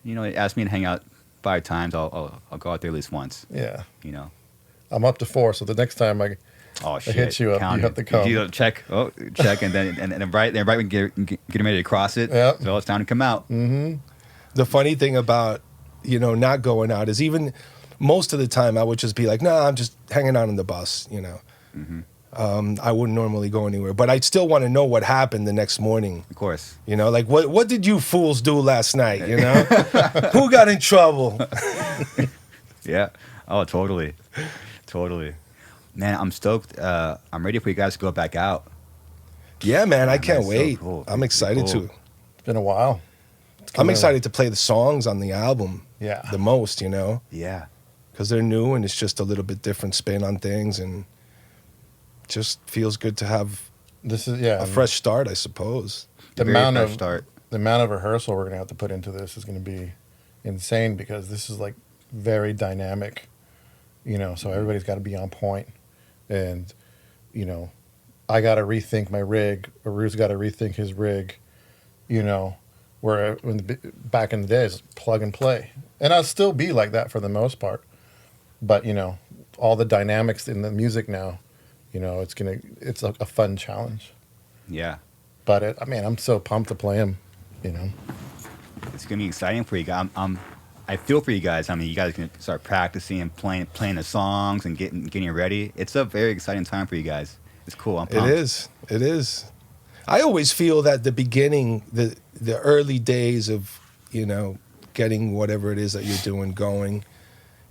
S1: you know, ask me to hang out 5 times, I'll go out there at least once.
S2: Yeah.
S1: You know.
S2: I'm up to 4, so the next time
S1: Oh shit!
S2: hit you up,
S1: Count
S2: you have
S1: it.
S2: to come.
S1: You check, and then right when getting ready to cross it.
S2: Yep.
S1: So it's time to come out.
S3: The funny thing about, you know, not going out is even most of the time I would just be like, nah, I'm just hanging out on the bus, you know. I wouldn't normally go anywhere, but I'd still want to know what happened the next morning.
S1: Of course.
S3: You know, like what did you fools do last night? You know, who got in trouble?
S1: Yeah. Oh, totally. Man, I'm stoked. I'm ready for you guys to go back out.
S3: Yeah, man, I
S1: Man,
S3: can't
S1: that's so
S3: wait.
S1: cool.
S3: I'm excited
S1: Cool.
S3: to.
S2: it's been a while.
S3: I'm excited to play the songs on the album.
S2: Yeah.
S3: The most, you know,
S1: Yeah.
S3: because they're new and it's just a little bit different spin on things, and just feels good to have
S2: This is, yeah.
S3: a fresh start, I suppose.
S2: The
S1: very
S2: amount
S1: fresh
S2: of
S1: start.
S2: the amount of rehearsal we're gonna have to put into this is gonna be insane because this is like very dynamic, you know. So everybody's got to be on point, and you know, I got to rethink my rig. Aru's got to rethink his rig, you know. Where back in the days, plug and play, and I'll still be like that for the most part. But you know, all the dynamics in the music now, you know, it's a fun challenge.
S1: Yeah.
S2: But I mean, I'm so pumped to play him, you know.
S1: It's gonna be exciting for you guys. I feel for you guys. I mean, you guys can start practicing and playing the songs and getting ready. It's a very exciting time for you guys. It's cool. I'm pumped.
S3: It is. It is. I always feel that the beginning, the early days of, you know, getting whatever it is that you're doing going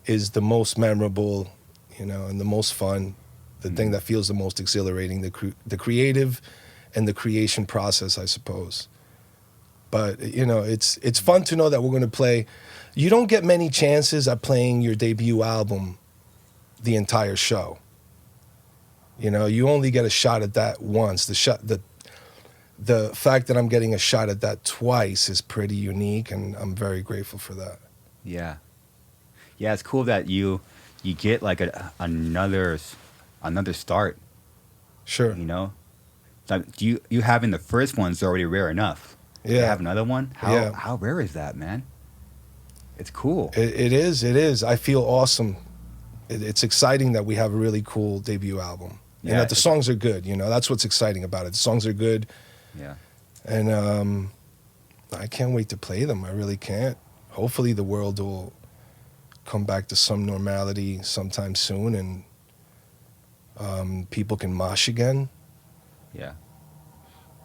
S3: is the most memorable, you know, and the most fun, the thing that feels the most exhilarating, the creative and the creation process, I suppose. But, you know, it's fun to know that we're going to play. You don't get many chances at playing your debut album the entire show. You know, you only get a shot at that once. The fact that I'm getting a shot at that twice is pretty unique, and I'm very grateful for that.
S1: Yeah. Yeah, it's cool that you get like another start.
S3: Sure.
S1: You know, like you having the first one's already rare enough.
S3: Yeah.
S1: To have another one.
S3: Yeah.
S1: How rare is that, man? It's cool.
S3: It is. I feel awesome. It's exciting that we have a really cool debut album.
S1: Yeah,
S3: And that the songs are good, you know. That's what's exciting about it. The songs are good.
S1: Yeah.
S3: And I can't wait to play them. I really can't. Hopefully the world will come back to some normality sometime soon, and people can mosh again.
S1: Yeah.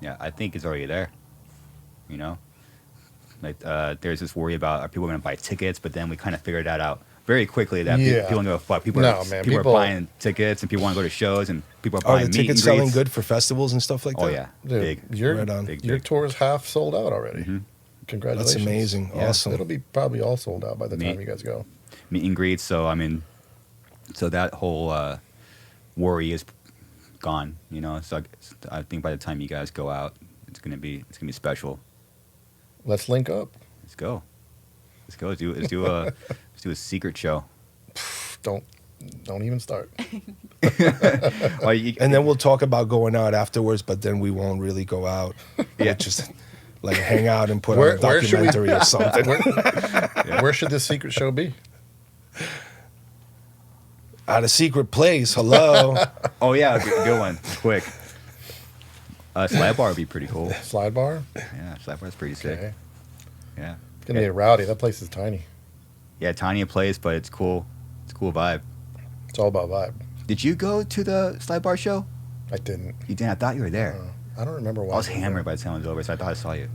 S1: Yeah, I think it's already there. You know? Like, there's this worry about are people going to buy tickets, but then we kind of figured that out very quickly that people don't give a fuck. People are buying tickets, and people want to go to shows, and people are
S3: Are
S1: buying
S3: the
S1: meet
S3: tickets
S1: and
S3: selling
S1: greets.
S3: good for festivals and stuff like that?
S1: Oh, yeah.
S2: Dude,
S1: Big.
S3: Right on.
S2: your tour's half sold out already.
S1: Mhm.
S2: Congratulations.
S3: That's amazing.
S1: Yeah.
S3: Awesome.
S2: It'll be probably all sold out by the
S1: Me-
S2: time you guys go.
S1: Meet and greets. So, I mean, so that whole worry is gone, you know? So I think by the time you guys go out, it's gonna be special.
S2: Let's link up.
S1: Let's go. Let's do a secret show.
S2: Don't even start.
S1: Well, you-
S3: And then we'll talk about going out afterwards, but then we won't really go out.
S1: Yeah.
S3: We'll just like hang out and put
S2: Where-
S3: on a
S2: where should we-
S3: documentary or something.
S2: Where should this secret show be?
S3: At a secret place. Hello.
S1: Oh yeah, good one. Quick. Slide bar would be pretty cool.
S2: Slide bar?
S1: Yeah, slide bar's pretty sick.
S2: Okay.
S1: Yeah.
S2: It's gonna be rowdy. That place is tiny.
S1: Yeah, tiny a place, but it's cool. It's a cool vibe.
S2: It's all about vibe.
S1: Did you go to the slide bar show?
S2: I didn't.
S1: You didn't. I thought you were there.
S2: I don't remember why.
S1: I was hammered by the time it was over, so I thought I saw you.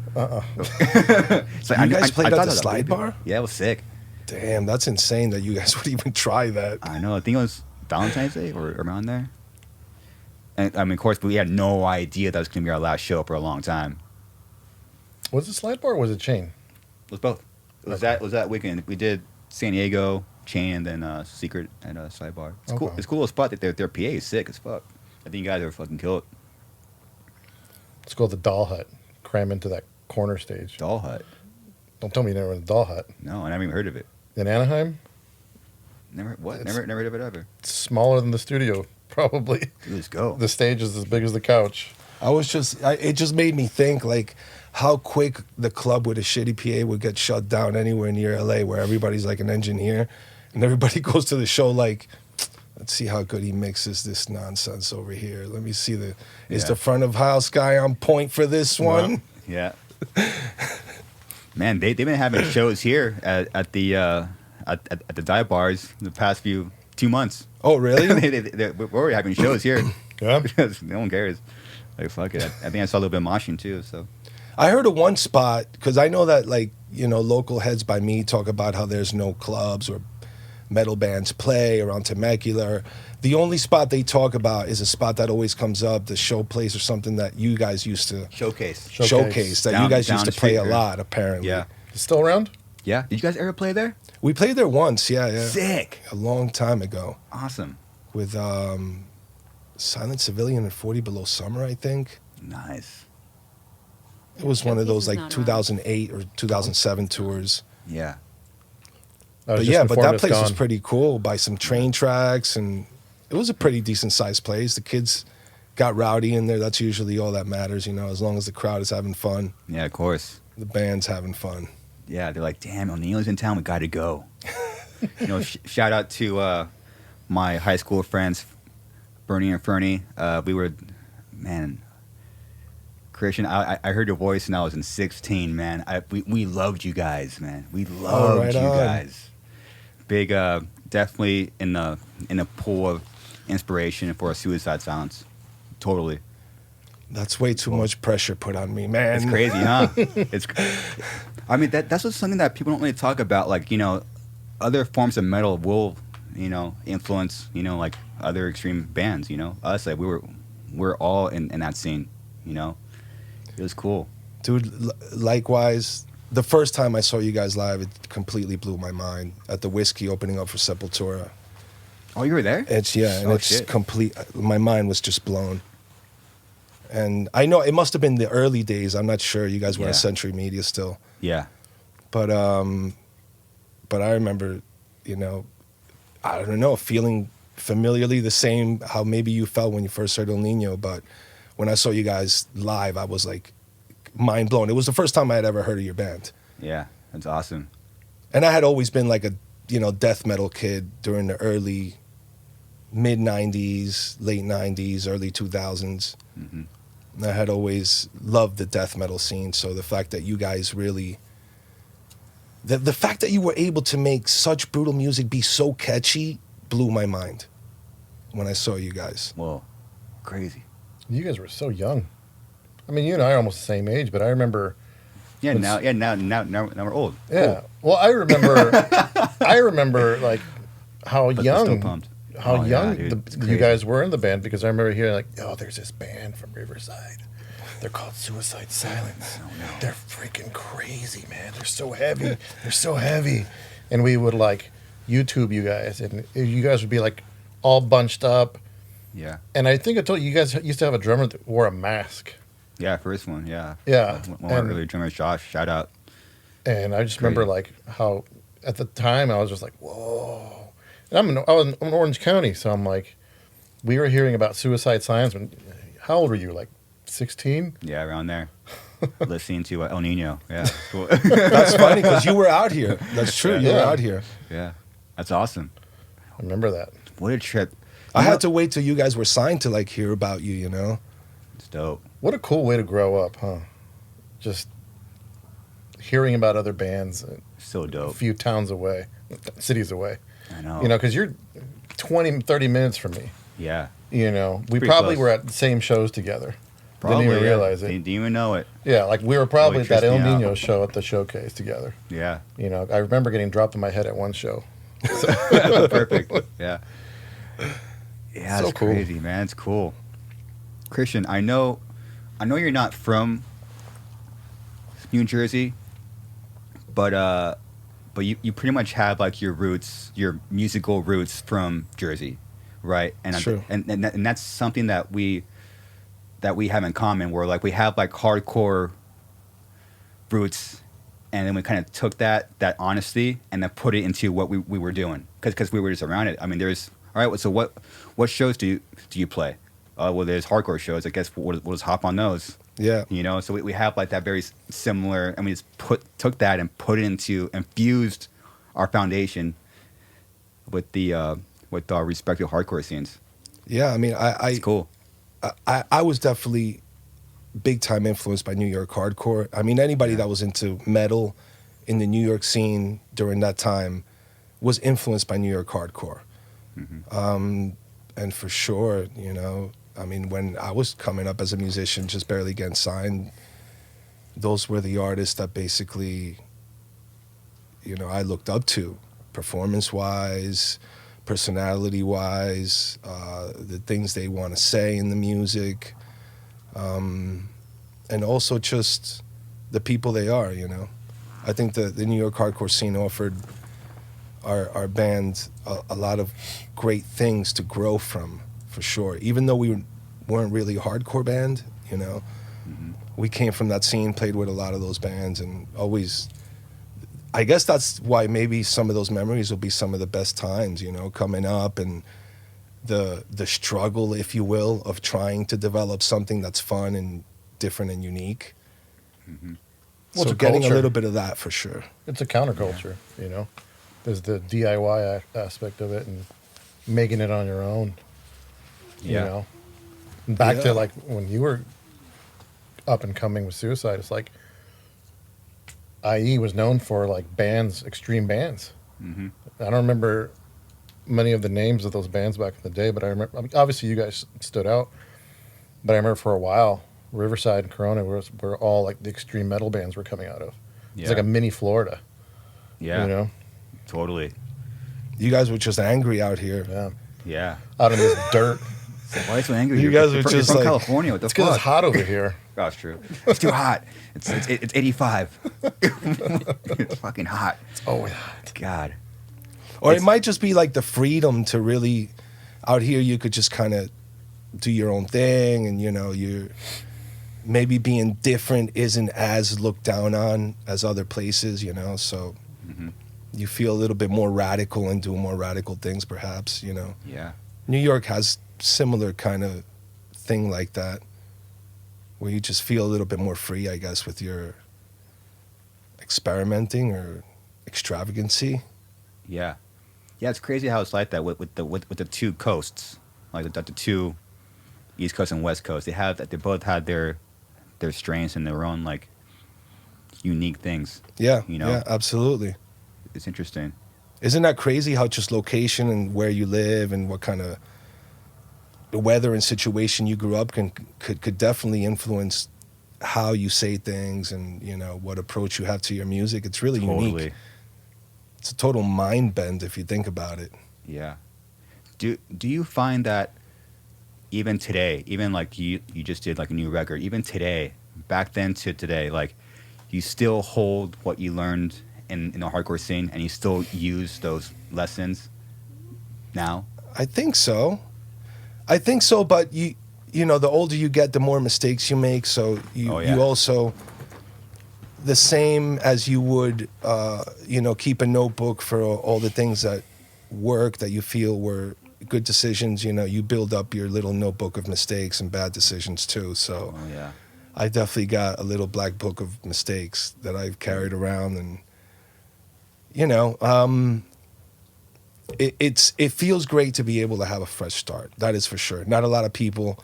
S1: It's like,
S3: You guys played at
S1: thought
S3: the
S1: that
S3: slide
S1: was-
S3: bar?
S1: Yeah, it was sick.
S3: Damn, that's insane that you guys would even try that.
S1: I know. I think it was Valentine's Day or around there. And I mean, of course, we had no idea that was going to be our last show for a long time.
S2: Was it slide bar or was it chain?
S1: It was both. It was that weekend. We did San Diego, Chain, and then Secret at Sidebar. It's cool.
S2: Okay.
S1: It's a cool little spot. That their PA is sick as fuck. I think you guys are fucking killed.
S2: Let's go to the Doll Hut. Cram into that corner stage.
S1: Doll Hut.
S2: Don't tell me you never went to the Doll Hut.
S1: No, I never even heard of it.
S2: In Anaheim?
S1: Never. What?
S2: It's-
S1: Never heard of it ever.
S2: It's smaller than the studio, probably.
S1: Dude, let's go.
S2: The stage is as big as the couch.
S3: It just made me think like how quick the club with a shitty PA would get shut down anywhere near LA where everybody's like an engineer and everybody goes to the show like, let's see how good he mixes this nonsense over here. Let me see is
S1: Yeah.
S3: the front of house guy on point for this one?
S1: Yeah. Man, they've been having shows here at the dive bars the past 2 months.
S3: Oh, really?
S1: We're already having shows here.
S2: Yeah.
S1: Because no one cares. Like, fuck it. I think I saw a little bit of moshing too, so.
S3: I heard of one spot, because I know that, like, you know, local heads by me talk about how there's no clubs or metal bands play around Temecula. The only spot they talk about is a spot that always comes up, the show place or something that you guys used to
S1: Showcase.
S3: showcase that
S1: Down-
S3: you guys
S1: down
S3: used to
S1: the
S3: play
S1: street
S3: a
S1: here.
S3: lot, apparently.
S1: Yeah.
S2: It's still around?
S1: Yeah. Did you guys ever play there?
S3: We played there once, yeah.
S1: Sick.
S3: A long time ago
S1: Awesome.
S3: with Silent Civilian and 40 Below Summer, I think.
S1: Nice.
S3: It was one of those
S4: This is
S3: like
S4: not
S3: 2008 or 2007 tours.
S1: Yeah.
S2: That was
S3: But
S2: just
S3: yeah, but
S2: before
S3: that
S2: Miss
S3: place was
S2: Gone.
S3: pretty cool by some train tracks, and it was a pretty decent sized place. The kids got rowdy in there. That's usually all that matters, you know, as long as the crowd is having fun,
S1: Yeah, of course.
S3: the band's having fun.
S1: Yeah, they're like, damn, Ill Nino's in town. We got to go. Shout out to my high school friends, Bernie and Fernie. We were, man, Christian, I heard your voice when I was in 16, man. We loved you guys, man. We loved
S3: right
S1: you
S3: on.
S1: guys. Big, definitely in a pool of inspiration for a Suicide Silence. Totally.
S3: That's way too much pressure put on me, man.
S1: It's crazy, huh? I mean, that's just something that people don't really talk about. Like, other forms of metal will, influence, like other extreme bands. Us, like we're all in that scene. It was cool.
S3: Dude, likewise, the first time I saw you guys live, it completely blew my mind at the Whiskey opening up for Sepultura.
S1: Oh, you were there?
S3: It's and
S1: Oh,
S3: it's
S1: shit.
S3: complete. My mind was just blown. And I know it must have been the early days. I'm not sure. You guys were
S1: Yeah.
S3: at Century Media still,
S1: Yeah.
S3: but I remember, I don't know, feeling familiarly the same how maybe you felt when you first heard Ill Nino. But when I saw you guys live, I was like mind blown. It was the first time I had ever heard of your band,
S1: Yeah. That's awesome.
S3: and I had always been like a death metal kid during the early mid 90s, late 90s, early 2000s.
S1: Hmm.
S3: I had always loved the death metal scene. So the fact that you guys really, the fact that you were able to make such brutal music be so catchy blew my mind when I saw you guys.
S1: Whoa. Crazy.
S2: You guys were so young. I mean, you and I are almost the same age, but I remember.
S1: Yeah.
S2: What's-
S1: Now we're old.
S2: Yeah. Well, I remember like how
S1: But we're still
S2: young,
S1: pumped.
S2: how
S1: Oh, yeah,
S2: young
S1: dude. It's
S2: you
S1: crazy.
S2: guys were in the band, because I remember hearing like, oh, there's this band from Riverside. They're called Suicide Silence.
S1: Oh, no.
S2: They're freaking crazy, man. They're so heavy. They're so heavy. And we would like YouTube you guys, and you guys would be like all bunched up.
S1: Yeah.
S2: And I think I told you, you guys used to have a drummer that wore a mask.
S1: Yeah. First one. Yeah.
S2: Yeah,
S1: One of our
S2: and-
S1: early drummers, Josh. Shout out.
S2: And I just
S1: Crazy.
S2: remember like how at the time I was just like, whoa. And I was in Orange County, so I'm like, we were hearing about Suicide Silence when, how old were you? Like 16?
S1: Yeah, around there. Listening to Ill Nino. Yeah. Cool.
S3: That's funny because you were out here. That's true. You were
S2: Yeah.
S3: out here.
S1: Yeah. That's awesome.
S2: I remember that.
S1: What a trip.
S3: I had to wait till you guys were signed to like hear about you.
S1: It's dope.
S2: What a cool way to grow up, huh? Just hearing about other bands
S1: So
S2: a
S1: dope.
S2: few towns away, cities away.
S1: I know.
S2: Because you're 20, 30 minutes from me.
S1: Yeah.
S2: We
S1: Pretty
S2: probably
S1: close.
S2: were at the same shows together.
S1: Probably.
S2: Didn't even
S1: yeah.
S2: realize it.
S1: Didn't even know it.
S2: Yeah, like we were probably
S1: Really
S2: at that
S1: tripped
S2: El
S1: me out.
S2: Nino show at the showcase together.
S1: Yeah.
S2: I remember getting dropped in my head at one show.
S1: Perfect. Yeah. Yeah,
S2: So
S1: it's
S2: cool.
S1: crazy, man. It's cool. Christian, I know you're not from New Jersey, but you pretty much have like your roots, your musical roots from Jersey, right? And
S3: True.
S1: and that's something that we have in common. Where like we have like hardcore roots, and then we kind of took that honesty and then put it into what we were doing because we were just around it. I mean, there's all right. So what shows do you play? Well, there's hardcore shows. I guess we'll just hop on those.
S3: Yeah.
S1: So we have like that very similar, and we just took that and put it into, infused our foundation with our respective hardcore scenes.
S3: Yeah. I mean,
S1: It's cool.
S3: I was definitely big time influenced by New York hardcore. I mean, anybody that was into metal in the New York scene during that time was influenced by New York hardcore.
S1: Mm-hmm.
S3: And for sure, I mean, when I was coming up as a musician, just barely getting signed, those were the artists that basically, I looked up to, performance-wise, personality-wise, the things they want to say in the music, and also just the people they are, I think the New York hardcore scene offered our band a lot of great things to grow from, for sure. Even though we weren't really a hardcore band, we came from that scene, played with a lot of those bands, and always. I guess that's why maybe some of those memories will be some of the best times, you know, coming up and the struggle, if you will, of trying to develop something that's fun and different and unique.
S1: Mm-hmm.
S2: Well,
S3: So
S2: it's a
S3: getting
S2: culture.
S3: a little bit of that for sure.
S2: It's a counterculture, you know. There's the DIY aspect of it and making it on your own. You
S1: Yeah.
S2: know. And back
S3: Yeah.
S2: to like when you were up and coming with Suicide, it's like IE was known for like bands, extreme bands.
S1: Mm-hmm.
S2: I don't remember many of the names of those bands back in the day, but I remember, I mean, obviously you guys stood out, but I remember for a while, Riverside and Corona were all like the extreme metal bands were coming out of.
S1: Yeah.
S2: It's like a mini Florida,
S1: Yeah.
S2: you know?
S1: Totally.
S3: You guys were just angry out here.
S2: Yeah.
S1: Yeah.
S2: Out in this dirt.
S1: Why are you so angry?
S3: You
S1: You're
S3: guys were
S1: from,
S3: just
S1: you're from
S3: like-
S1: California. What the
S2: It's because
S1: fuck?
S2: it's hot over here.
S1: Oh, it's true. It's too hot. It's 85. It's fucking hot.
S2: Oh, hot.
S1: God.
S3: Or it
S1: It's-
S3: might just be like the freedom to really, out here you could just kind of do your own thing, and you know, you're maybe being different isn't as looked down on as other places, you know, so
S1: Mm-hmm.
S3: you feel a little bit more radical and do more radical things perhaps, you know.
S1: Yeah.
S3: New York has similar kind of thing like that, where you just feel a little bit more free, I guess, with your experimenting or extravagancy.
S1: Yeah. Yeah, it's crazy how it's like that with the two coasts, like the two East Coast and West Coast. They both had their strengths and their own like unique things.
S3: Yeah,
S1: You know?
S3: yeah, absolutely.
S1: It's interesting.
S3: Isn't that crazy how just location and where you live and what kind of the weather and situation you grew up could definitely influence how you say things and, you know, what approach you have to your music. It's really
S1: Totally.
S3: unique. It's a total mind bend if you think about it.
S1: Yeah. Do you find that even today, even like you just did like a new record, even today, back then to today, like you still hold what you learned in the hardcore scene and you still use those lessons now?
S3: I think so. But you know, the older you get, the more mistakes you make. So you
S1: Oh, yeah.
S3: you also, the same as you would, you know, keep a notebook for all the things that work that you feel were good decisions. You know, you build up your little notebook of mistakes and bad decisions too. So
S1: Oh yeah.
S3: I definitely got a little black book of mistakes that I've carried around, and you know, it feels great to be able to have a fresh start. That is for sure. Not a lot of people,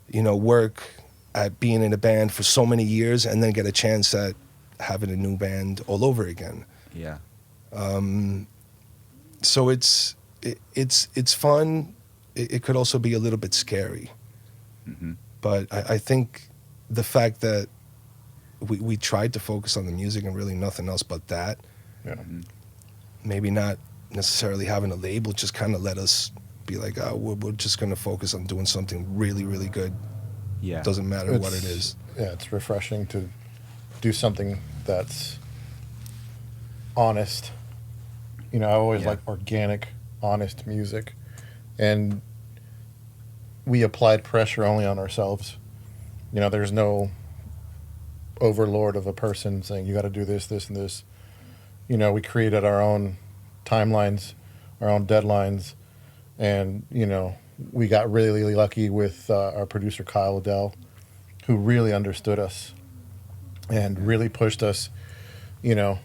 S3: you know, work at being in a band for so many years and then get a chance at having a new band all over again.
S1: Yeah.
S3: So it's fun. It could also be a little bit scary.
S1: Mm-hmm.
S3: But I think the fact that we tried to focus on the music and really nothing else but that,
S2: Yeah.
S3: maybe not necessarily having a label, just kind of let us be like, oh, we're just going to focus on doing something really, really good.
S1: Yeah.
S3: Doesn't matter what it
S2: It's-
S3: is.
S2: Yeah, it's refreshing to do something that's honest. You know, I always
S1: Yeah.
S2: like organic, honest music. And we applied pressure only on ourselves. You know, there's no overlord of a person saying, you got to do this, this, and this. You know, we created our own timelines, our own deadlines. And, you know, we got really, really lucky with our producer, Kyle Adele, who really understood us and really pushed us. You know,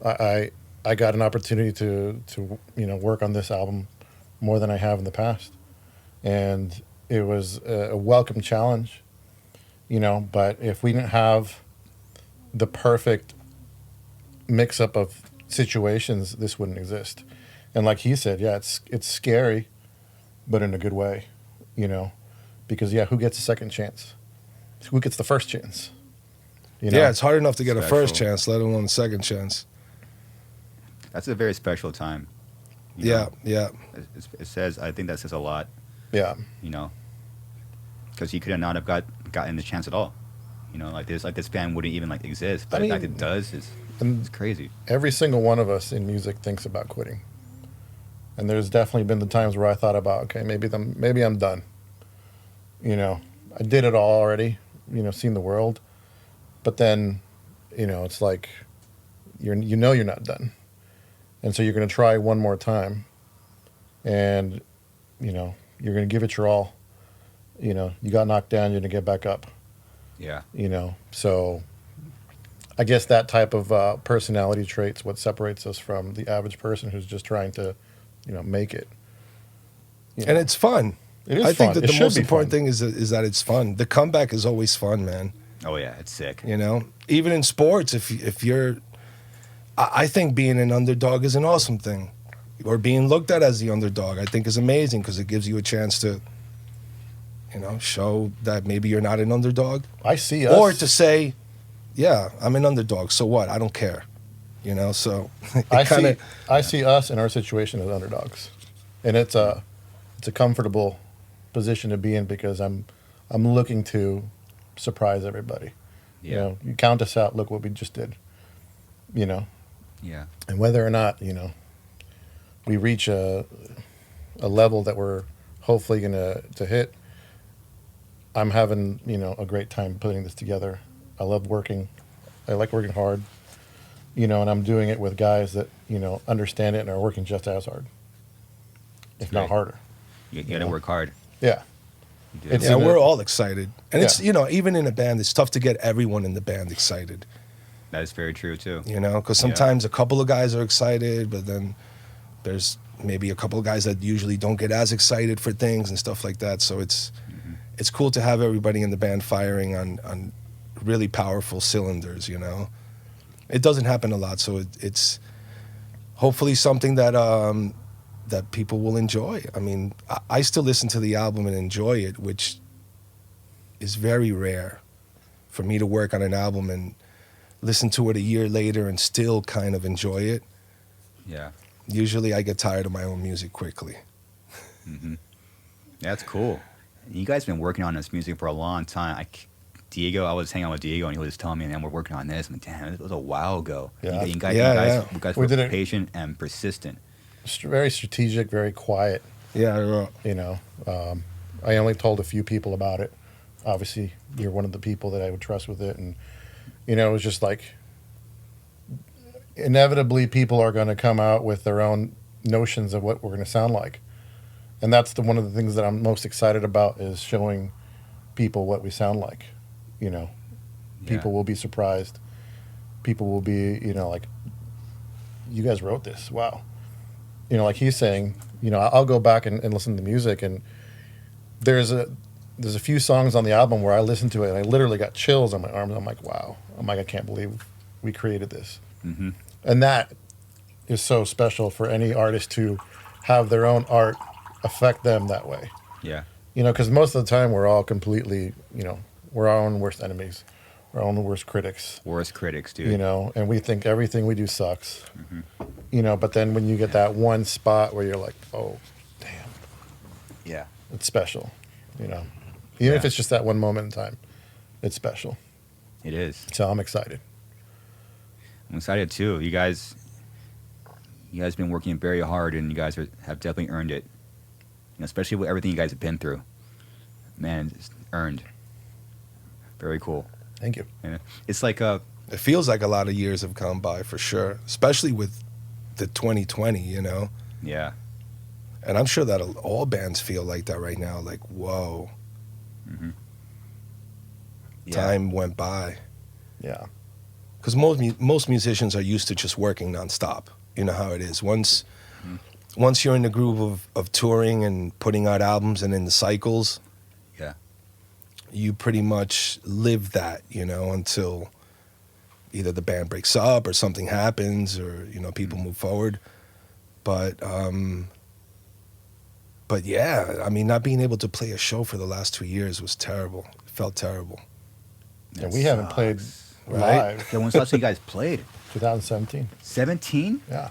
S2: I got an opportunity to you know, work on this album more than I have in the past. And it was a welcome challenge, you know, but if we didn't have the perfect mix-up of situations, this wouldn't exist. And like he said, yeah, it's scary, but in a good way, you know, because, yeah, who gets a second chance? Who gets the first chance? You know?
S3: Yeah, it's hard enough to get a first
S1: Special.
S3: chance, let alone a second chance.
S1: That's a very special time. you
S3: Yeah,
S1: know?
S3: yeah.
S1: It says, I think that says a lot,
S2: Yeah.
S1: you know, because he could not have gotten the chance at all. You know, like this band wouldn't even like exist, but
S2: I
S1: the fact
S2: mean,
S1: it does is
S2: and
S1: it's crazy.
S2: every single one of us in music thinks about quitting. And there's definitely been the times where I thought about, okay, maybe I'm done. You know, I did it all already. seen the world, but then, it's like you're not done, and so you're going to try one more time, and you're going to give it your all. You got knocked down, you're going to get back up.
S1: Yeah.
S2: So I guess that type of personality trait's what separates us from the average person who's just trying to, make it.
S3: And it's fun.
S2: It is
S3: I think
S2: fun.
S3: that
S2: It
S3: the
S2: should
S3: most
S2: be
S3: important
S2: fun.
S3: thing is that it's fun. The comeback is always fun, man.
S1: Oh yeah, it's sick.
S3: Even in sports, if you're, I think being an underdog is an awesome thing, or being looked at as the underdog, I think is amazing because it gives you a chance to, show that maybe you're not an underdog,
S2: I see us.
S3: or to say, yeah, I'm an underdog. So what? I don't care. So
S2: I see us in our situation as underdogs, and it's a comfortable position to be in because I'm looking to surprise everybody.
S1: Yeah.
S2: You count us out. Look what we just did.
S1: Yeah.
S2: And whether or not we reach a level that we're hopefully going to hit, I'm having a great time putting this together. I love working. I like working hard. And I'm doing it with guys that understand it and are working just as hard, if not
S1: Right.
S2: harder.
S1: You got to work hard.
S2: Yeah.
S1: You do.
S2: It's-
S3: yeah,
S2: in
S3: we're
S2: a-
S3: all excited, and it's
S2: Yeah.
S3: even in a band, it's tough to get everyone in the band excited.
S1: That is very true too.
S3: Because sometimes a couple of guys are excited, but then there's maybe a couple of guys that usually don't get as excited for things and stuff like that. So it's cool to have everybody in the band firing on really powerful cylinders. It doesn't happen a lot, so it's hopefully something that that people will enjoy. I mean, I still listen to the album and enjoy it, which is very rare for me to work on an album and listen to it a year later and still kind of enjoy it.
S1: Yeah.
S3: Usually I get tired of my own music quickly.
S1: That's cool. You guys have been working on this music for a long time. I was hanging out with Diego, and he was telling me, "Man, we're working on this." I'm like, "Damn, it was a while ago."
S2: Yeah.
S1: You guys
S2: We
S1: were
S2: did it-
S1: patient and persistent.
S2: Very strategic, very quiet.
S3: Yeah,
S2: I only told a few people about it. Obviously, you're one of the people that I would trust with it, and it was just like inevitably people are going to come out with their own notions of what we're going to sound like, and that's one of the things that I'm most excited about is showing people what we sound like. People will be surprised. People will be like, you guys wrote this, wow. Like he's saying, I'll go back and listen to the music, and there's a few songs on the album where I listened to it and I literally got chills on my arms. I'm like, wow. I can't believe we created this.
S1: Mm-hmm.
S2: And that is so special for any artist to have their own art affect them that way.
S1: Yeah.
S2: Because most of the time we're all completely, we're our own worst enemies, our own worst critics.
S1: Worst critics, dude.
S2: And we think everything we do sucks. But then when you get that one spot where you're like, oh, damn,
S1: Yeah.
S2: it's special. Even if it's just that one moment in time, it's special.
S1: It is.
S2: So I'm excited.
S1: I'm excited too. You guys been working very hard, and you guys have definitely earned it. Especially with everything you guys have been through. Man, it's earned. Very cool.
S2: Thank you.
S1: And it's like
S3: It feels like a lot of years have gone by for sure, especially with the 2020,
S1: yeah.
S3: And I'm sure that all bands feel like that right now. Like, whoa,
S1: Yeah.
S3: time went by.
S2: Yeah.
S3: Because most musicians are used to just working nonstop. You know how it is. Once you're in the groove of touring and putting out albums and in the cycles,
S1: Yeah.
S3: you pretty much live that, until either the band breaks up or something happens or, people move forward. But yeah, I mean, not being able to play a show for the last 2 years was terrible. It felt terrible.
S2: And we haven't played
S3: Right?
S2: live.
S1: Yeah, when's the last time you guys played?
S2: 2017.
S1: 17?
S2: Yeah.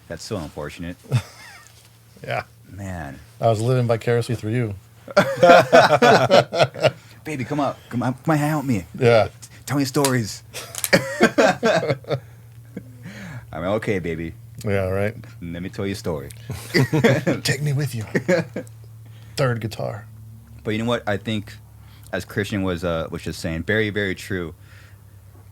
S1: That's so unfortunate.
S2: Yeah.
S1: Man.
S2: I was living vicariously through you.
S1: Baby, come on, hang out with me.
S2: Yeah.
S1: Tell me stories. I'm like, okay, baby.
S2: Yeah, right.
S1: Let me tell you a story.
S2: Take me with you. Third guitar.
S1: But you know what? I think, as Christian was just saying, very very true.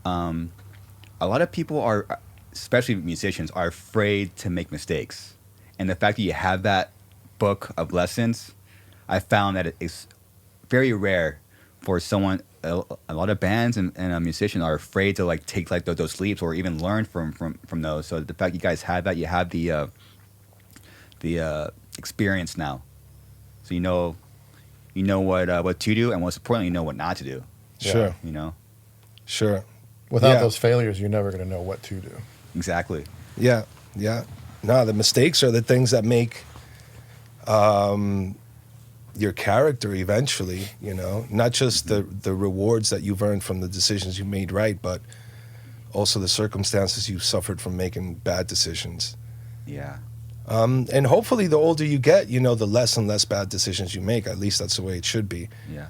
S1: A lot of people are, especially musicians, are afraid to make mistakes, and the fact that you have that book of lessons, I found that it's very rare for someone. A lot of bands and musicians are afraid to like take like those leaps or even learn from those. So the fact you guys have that, you have the experience now, so you know what to do, and most importantly, you know what not to do.
S3: Sure.
S1: You know.
S3: Sure.
S2: Without
S3: Yeah.
S2: those failures, you're never going to know what to do.
S1: Exactly.
S3: Yeah. Yeah. No, the mistakes are the things that make your character eventually, you know, not just the rewards that you've earned from the decisions you made right, but also the circumstances you suffered from making bad decisions.
S1: Yeah.
S3: And hopefully the older you get, you know, the less and less bad decisions you make. At least that's the way it should be.
S1: Yeah.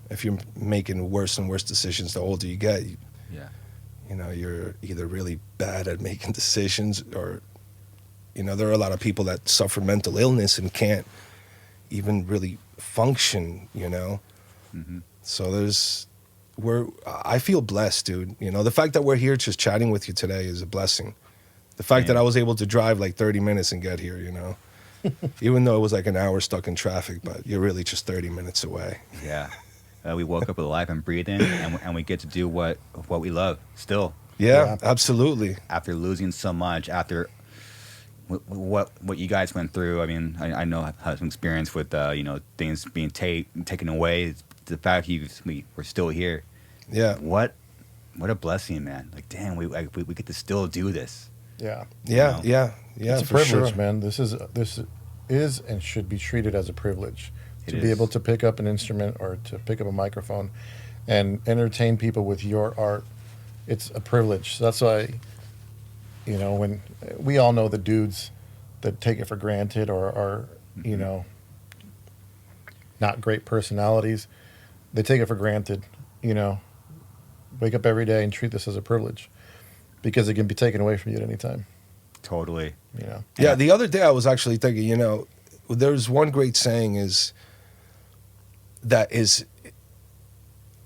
S3: If you're making worse and worse decisions, the older you get,
S1: Yeah.
S3: you know, you're either really bad at making decisions or, you know, there are a lot of people that suffer mental illness and can't even really function, you know.
S1: Mm-hmm.
S3: So I feel blessed, dude. You know, the fact that we're here just chatting with you today is a blessing. The fact that I was able to drive like 30 minutes and get here, you know, even though it was like an hour stuck in traffic, but you're really just 30 minutes away.
S1: Yeah. We woke up alive and breathing, and we get to do what we love still.
S3: Yeah,
S2: Yeah.
S3: absolutely.
S1: After losing so much, after what you guys went through, I mean, I know I have some experience with you know, things being taken away. The fact we're still here.
S3: Yeah.
S1: What a blessing, man! Like, damn, we get to still do this.
S2: Yeah.
S3: Yeah,
S1: know?
S3: yeah, yeah,
S2: It's a
S3: for
S2: privilege,
S3: sure.
S2: man. This is and should be treated as a privilege
S1: It
S2: to
S1: is.
S2: be able to pick up an instrument or to pick up a microphone and entertain people with your art. It's a privilege. So that's why, you know, when we all know the dudes that take it for granted or are, you know, not great personalities, they take it for granted, you know. Wake up every day and treat this as a privilege because it can be taken away from you at any time,
S1: Totally.
S2: you know.
S3: Yeah, the other day I was actually thinking, you know, there's one great saying that is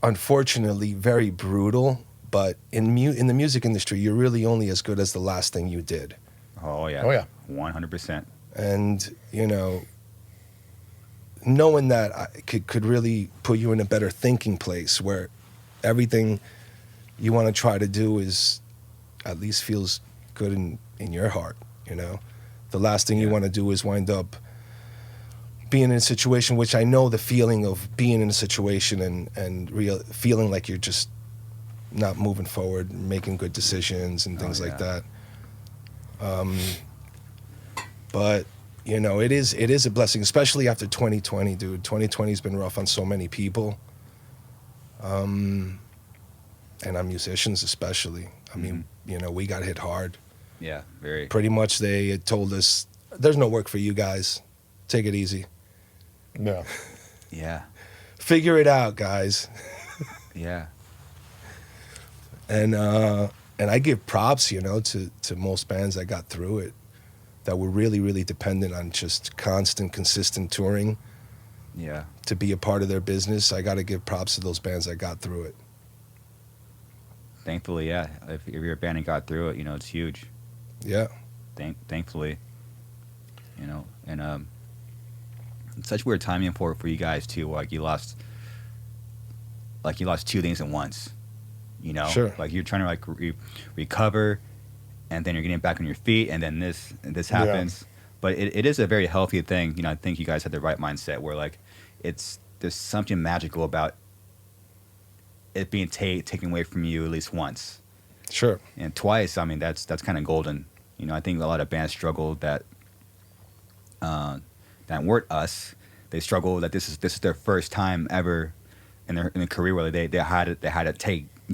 S3: unfortunately very brutal, but in the music industry, you're really only as good as the last thing you did.
S1: Oh yeah.
S2: Oh, yeah.
S1: 100%.
S3: And, you know, knowing that could really put you in a better thinking place where everything you want to try to do is at least feels good in your heart, you know. The last thing you
S1: Yeah.
S3: want to do is wind up being in a situation, which I know the feeling of being in a situation and feeling like you're just not moving forward, making good decisions and things like
S1: yeah.
S3: that. But you know, it is a blessing, especially after 2020, dude. 2020's been rough on so many people, and on musicians especially. I mean, you know, we got hit hard.
S1: Yeah. Very.
S3: Pretty much, they had told us, "There's no work for you guys. Take it easy.
S2: Yeah.
S1: Yeah.
S3: Figure it out, guys."
S1: Yeah.
S3: And I give props, you know, to most bands that got through it, that were really, really dependent on just constant, consistent touring
S1: Yeah.
S3: to be a part of their business. I got to give props to those bands that got through it.
S1: Thankfully, yeah. If you're a band and got through it, you know, it's huge.
S3: Yeah.
S1: Thankfully, you know, and it's such weird timing for you guys too. Like you lost two things at once. You know,
S3: Sure.
S1: like you're trying to like recover, and then you're getting back on your feet, and then this happens. But it is a very healthy thing. You know, I think you guys had the right mindset where like there's something magical about it being taken away from you at least once.
S3: Sure.
S1: And twice, I mean, that's kind of golden. You know, I think a lot of bands struggle that weren't us. They struggle that this is their first time ever in their career where they had it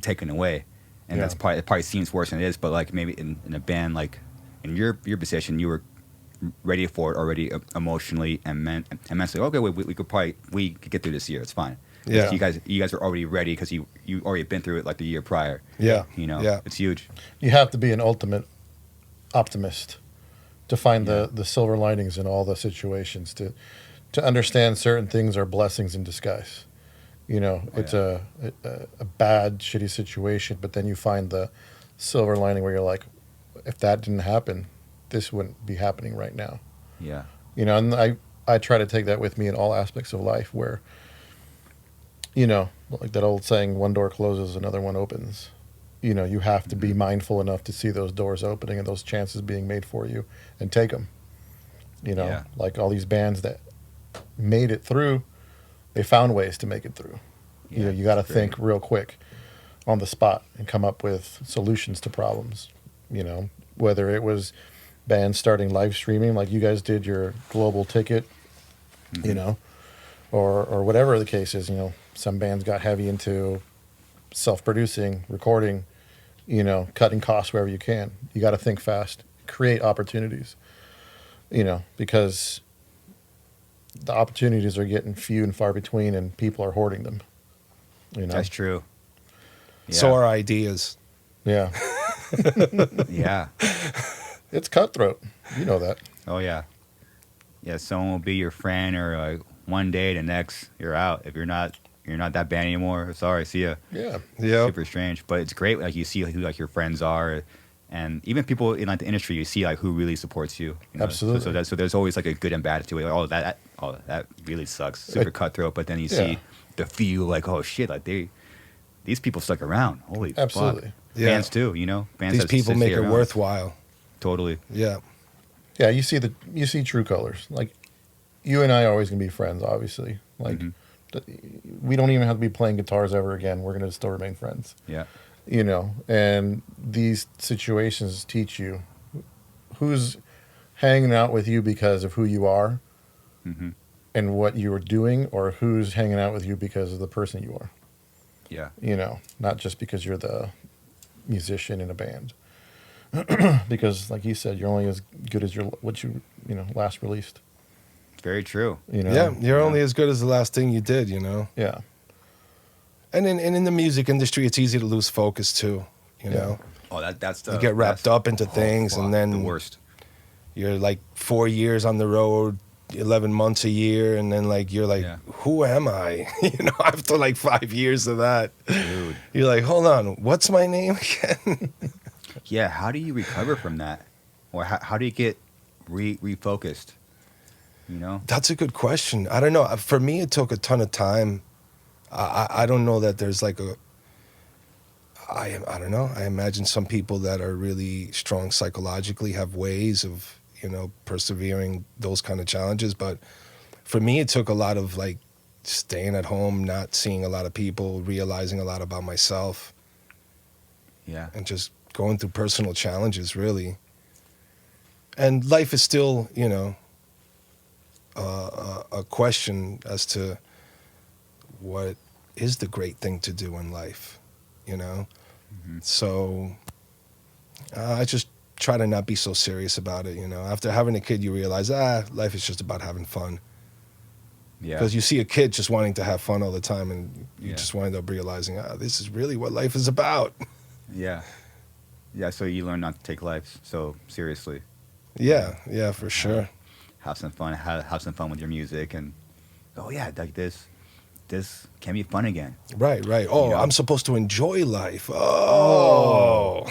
S1: taken away, and
S2: Yeah.
S1: it probably seems worse than it is. But like maybe in a band like in your position, you were ready for it already emotionally and mentally. Okay, we could get through this year. It's fine.
S3: Yeah.
S1: You guys are already ready because you already been through it like the year prior.
S3: Yeah.
S1: You know,
S3: Yeah.
S1: it's huge.
S2: You have to be an ultimate optimist to find the silver linings in all the situations, to understand certain things are blessings in disguise. You know, it's a bad, shitty situation, but then you find the silver lining where you're like, if that didn't happen, this wouldn't be happening right now.
S1: Yeah.
S2: You know, and I try to take that with me in all aspects of life where, you know, like that old saying, one door closes, another one opens. You know, you have to be mindful enough to see those doors opening and those chances being made for you and take them. You know, like all these bands that made it through, they found ways to make it through.
S1: Yeah,
S2: you know, you got to think real quick on the spot and come up with solutions to problems. You know, whether it was bands starting live streaming like you guys did your global ticket, you know, or whatever the case is. You know, some bands got heavy into self-producing, recording, you know, cutting costs wherever you can. You got to think fast, create opportunities, you know, because the opportunities are getting few and far between and people are hoarding them. You know?
S1: That's true. Yeah.
S3: So are ideas.
S2: Yeah.
S1: Yeah.
S2: It's cutthroat. You know that.
S1: Oh yeah. Yeah, someone will be your friend, or like one day, the next you're out. If you're not that band anymore. Sorry, see ya.
S2: Yeah.
S3: Yeah.
S1: Super strange, but it's great. Like you see who like your friends are, and even people in like the industry, you see like who really supports you. You know?
S2: Absolutely.
S1: So there's always like a good and bad to it. Like, that really sucks. Super cutthroat. But then you see the few like, oh shit, like these people stuck around. Holy
S2: Absolutely.
S1: fuck.
S3: Yeah.
S1: Bands too, you know. Bands
S3: These
S1: that
S3: people
S1: stay
S3: make it
S1: around.
S3: worthwhile.
S1: Totally.
S3: Yeah.
S2: Yeah, you see true colors. Like you and I are always gonna be friends, obviously. Like we don't even have to be playing guitars ever again. We're gonna still remain friends.
S1: Yeah.
S2: You know, and these situations teach you who's hanging out with you because of who you are and what you are doing, or who's hanging out with you because of the person you are.
S1: Yeah.
S2: You know, not just because you're the musician in a band. Because, like you said, you're only as good as what you last released.
S1: Very true.
S2: You know.
S3: Yeah, you're only as good as the last thing you did, you know?
S2: Yeah.
S3: And in the music industry, it's easy to lose focus, too, you know?
S1: Oh, that's the
S3: You get wrapped up into things, and then
S1: the worst.
S3: you're like 4 years on the road, 11 months a year, and then like you're like, who am I? You know, after like 5 years of that,
S1: Dude.
S3: you're like, hold on, what's my name again?
S1: Yeah, how do you recover from that? Or how do you get refocused? You know?
S3: That's a good question. I don't know. For me, it took a ton of time. I don't know that there's like I don't know. I imagine some people that are really strong psychologically have ways of, you know, persevering those kind of challenges. But for me, it took a lot of like staying at home, not seeing a lot of people, realizing a lot about myself.
S1: Yeah.
S3: And just going through personal challenges, really. And life is still, you know, a question as to what is the great thing to do in life, you know? So I just try to not be so serious about it, you know? After having a kid, you realize, life is just about having fun.
S1: Yeah.
S3: Because you see a kid just wanting to have fun all the time, and you just wind up realizing, this is really what life is about.
S1: Yeah. Yeah, so you learn not to take life so seriously.
S3: Yeah, for sure.
S1: Have some fun. Have some fun with your music, and like this can be fun again.
S3: Right. Oh,
S1: You know?
S3: I'm supposed to enjoy life. Oh.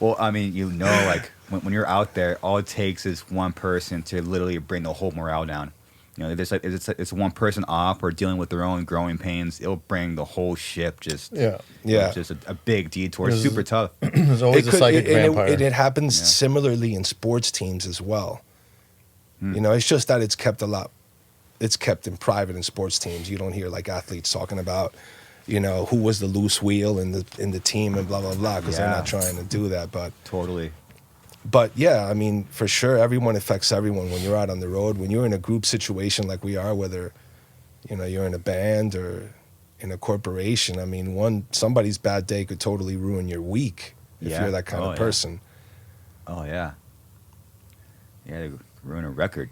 S1: Well, I mean, you know, like when you're out there, all it takes is one person to literally bring the whole morale down. You know, there's like it's one person off or dealing with their own growing pains, it'll bring the whole ship just just a big detour. It's super tough.
S2: There's always a psychic vampire.
S3: It happens similarly in sports teams as well. You know, it's just that it's kept in private in sports teams. You don't hear like athletes talking about, you know, who was the loose wheel in the team and blah blah blah, because they're not trying to do that. But
S1: Totally.
S3: But yeah, I mean, for sure, everyone affects everyone when you're out on the road. When you're in a group situation like we are, whether, you know, you're in a band or in a corporation, I mean, somebody's bad day could totally ruin your week if you're that kind of person.
S1: Oh yeah. Yeah, they ruin a record.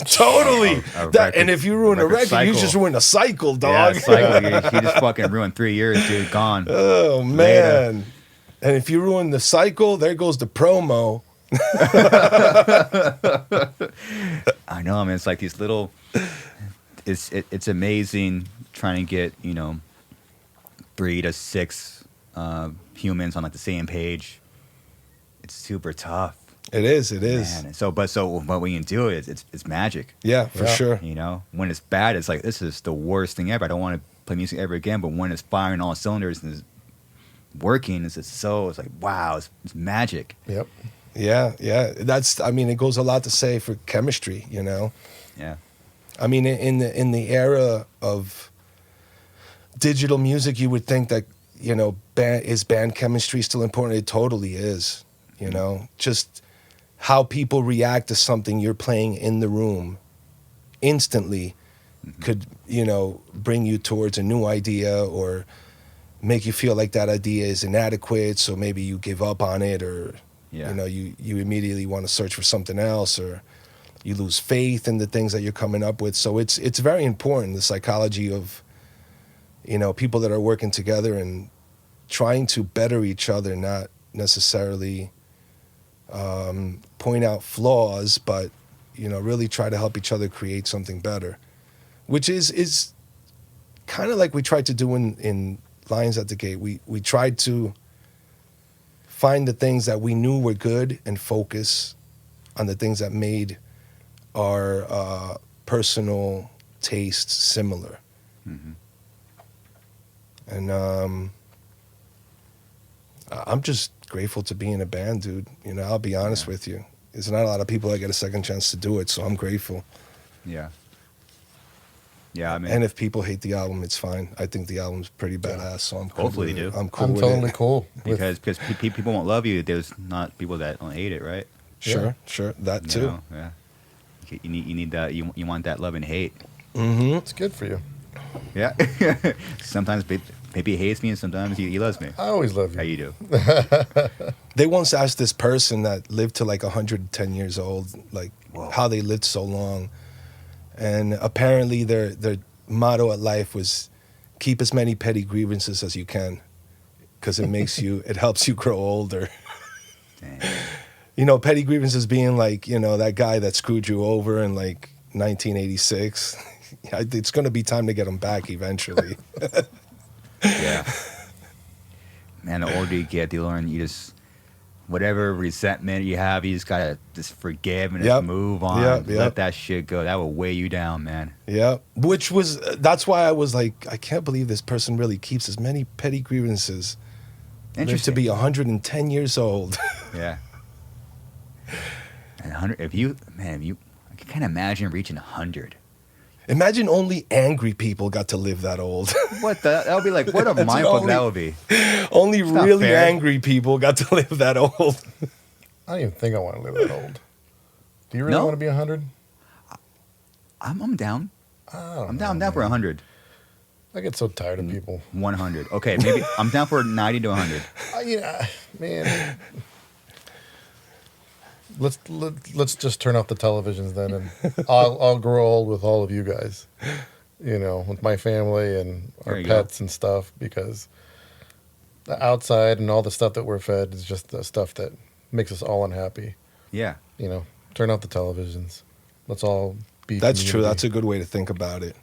S3: Totally.
S1: A record,
S3: and if you ruin a record,
S1: cycle.
S3: you just ruin a cycle,
S1: Yeah,
S3: dog.
S1: cycle. He just fucking ruined 3 years, dude. Gone.
S3: Oh man. And if you ruin the cycle, there goes the promo.
S1: I know, man. It's like these little. It's amazing trying to get 3 to 6 humans on like the same page. It's super tough.
S3: It is. It is.
S1: Man. But when you do it, it's magic.
S3: Yeah, for sure.
S1: When it's bad, it's like this is the worst thing ever. I don't want to play music ever again. But when it's firing all cylinders and it's working, it's like wow, it's magic.
S2: Yep.
S3: Yeah. I mean, it goes a lot to say for chemistry,
S1: Yeah.
S3: I mean, in the era of digital music, you would think that band chemistry still important? It totally is. Just how people react to something you're playing in the room instantly could bring you towards a new idea or make you feel like that idea is inadequate, so maybe you give up on it, or you immediately want to search for something else, or you lose faith in the things that you're coming up with. So it's very important, the psychology of people that are working together and trying to better each other, not necessarily point out flaws, but really try to help each other create something better, which is kind of like we tried to do in Lions at the Gate. We tried to find the things that we knew were good and focus on the things that made our personal tastes similar.
S1: Mm-hmm.
S3: And I'm just grateful to be in a band, dude. I'll be honest with you. There's not a lot of people that get a second chance to do it, so I'm grateful.
S1: Yeah. Yeah, I mean,
S3: And if people hate the album, it's fine. I think the album's pretty badass, so I'm cool.
S1: Hopefully
S3: with
S1: they
S3: it.
S1: do.
S3: I'm cool
S2: I'm
S3: with
S2: totally
S3: it.
S2: cool.
S1: because people won't love you. There's not people that don't hate it, right?
S3: Sure, that too.
S1: Yeah. You need that. You want that love and hate.
S3: Mm-hmm.
S2: It's good for you.
S1: Yeah. Sometimes maybe he hates me, and sometimes he loves me.
S2: I always love you.
S1: How you do?
S3: They once asked this person that lived to like 110 years old, like how they lived so long. And apparently their motto at life was keep as many petty grievances as you can, because it makes you, it helps you grow older.
S1: Dang.
S3: Petty grievances being like, that guy that screwed you over in like 1986. It's going to be time to get him back eventually.
S1: Yeah. Man, the older you get, the older you just, whatever resentment you have, you just gotta just forgive and just move on.
S3: Yep.
S1: Let that shit go. That will weigh you down, man.
S3: Yeah, that's why I was like, I can't believe this person really keeps as many petty grievances. Live to be 110 years old.
S1: Yeah. And 100. I can't imagine reaching 100.
S3: Imagine only angry people got to live that old.
S1: What the? That would be like, what a mind fuck that would be.
S3: Only
S1: not
S3: really
S1: fair.
S3: angry people got to live that old.
S2: I don't even think I want to live that old. Do you really
S1: No?
S2: want to be 100?
S1: I'm down. I'm down for 100.
S2: I get so tired of people.
S1: 100. Okay, maybe I'm down for 90 to 100.
S2: Man. Let's just turn off the televisions then, and I'll grow old with all of you guys. With my family and our
S1: There you
S2: pets and stuff, because the outside and all the stuff that we're fed is just the stuff that makes us all unhappy.
S1: Yeah.
S2: Turn off the televisions. Let's all be.
S3: That's true.
S2: community.
S3: That's a good way to think about it.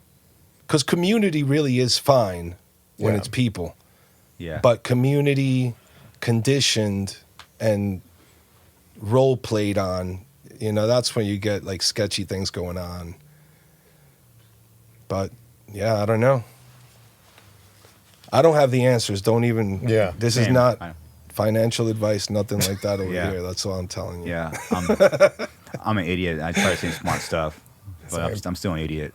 S3: Because community really is fine when
S2: Yeah.
S3: it's people.
S1: Yeah.
S3: But community conditioned and role played on, that's when you get like sketchy things going on. But yeah, I don't know. I don't have the answers. Don't even.
S2: Yeah.
S3: This is
S1: Same.
S3: not
S1: I-
S3: financial advice, nothing like that over
S1: Yeah.
S3: here. That's all I'm telling you.
S1: Yeah. I'm an idiot. I try to say smart stuff, but I'm still an idiot.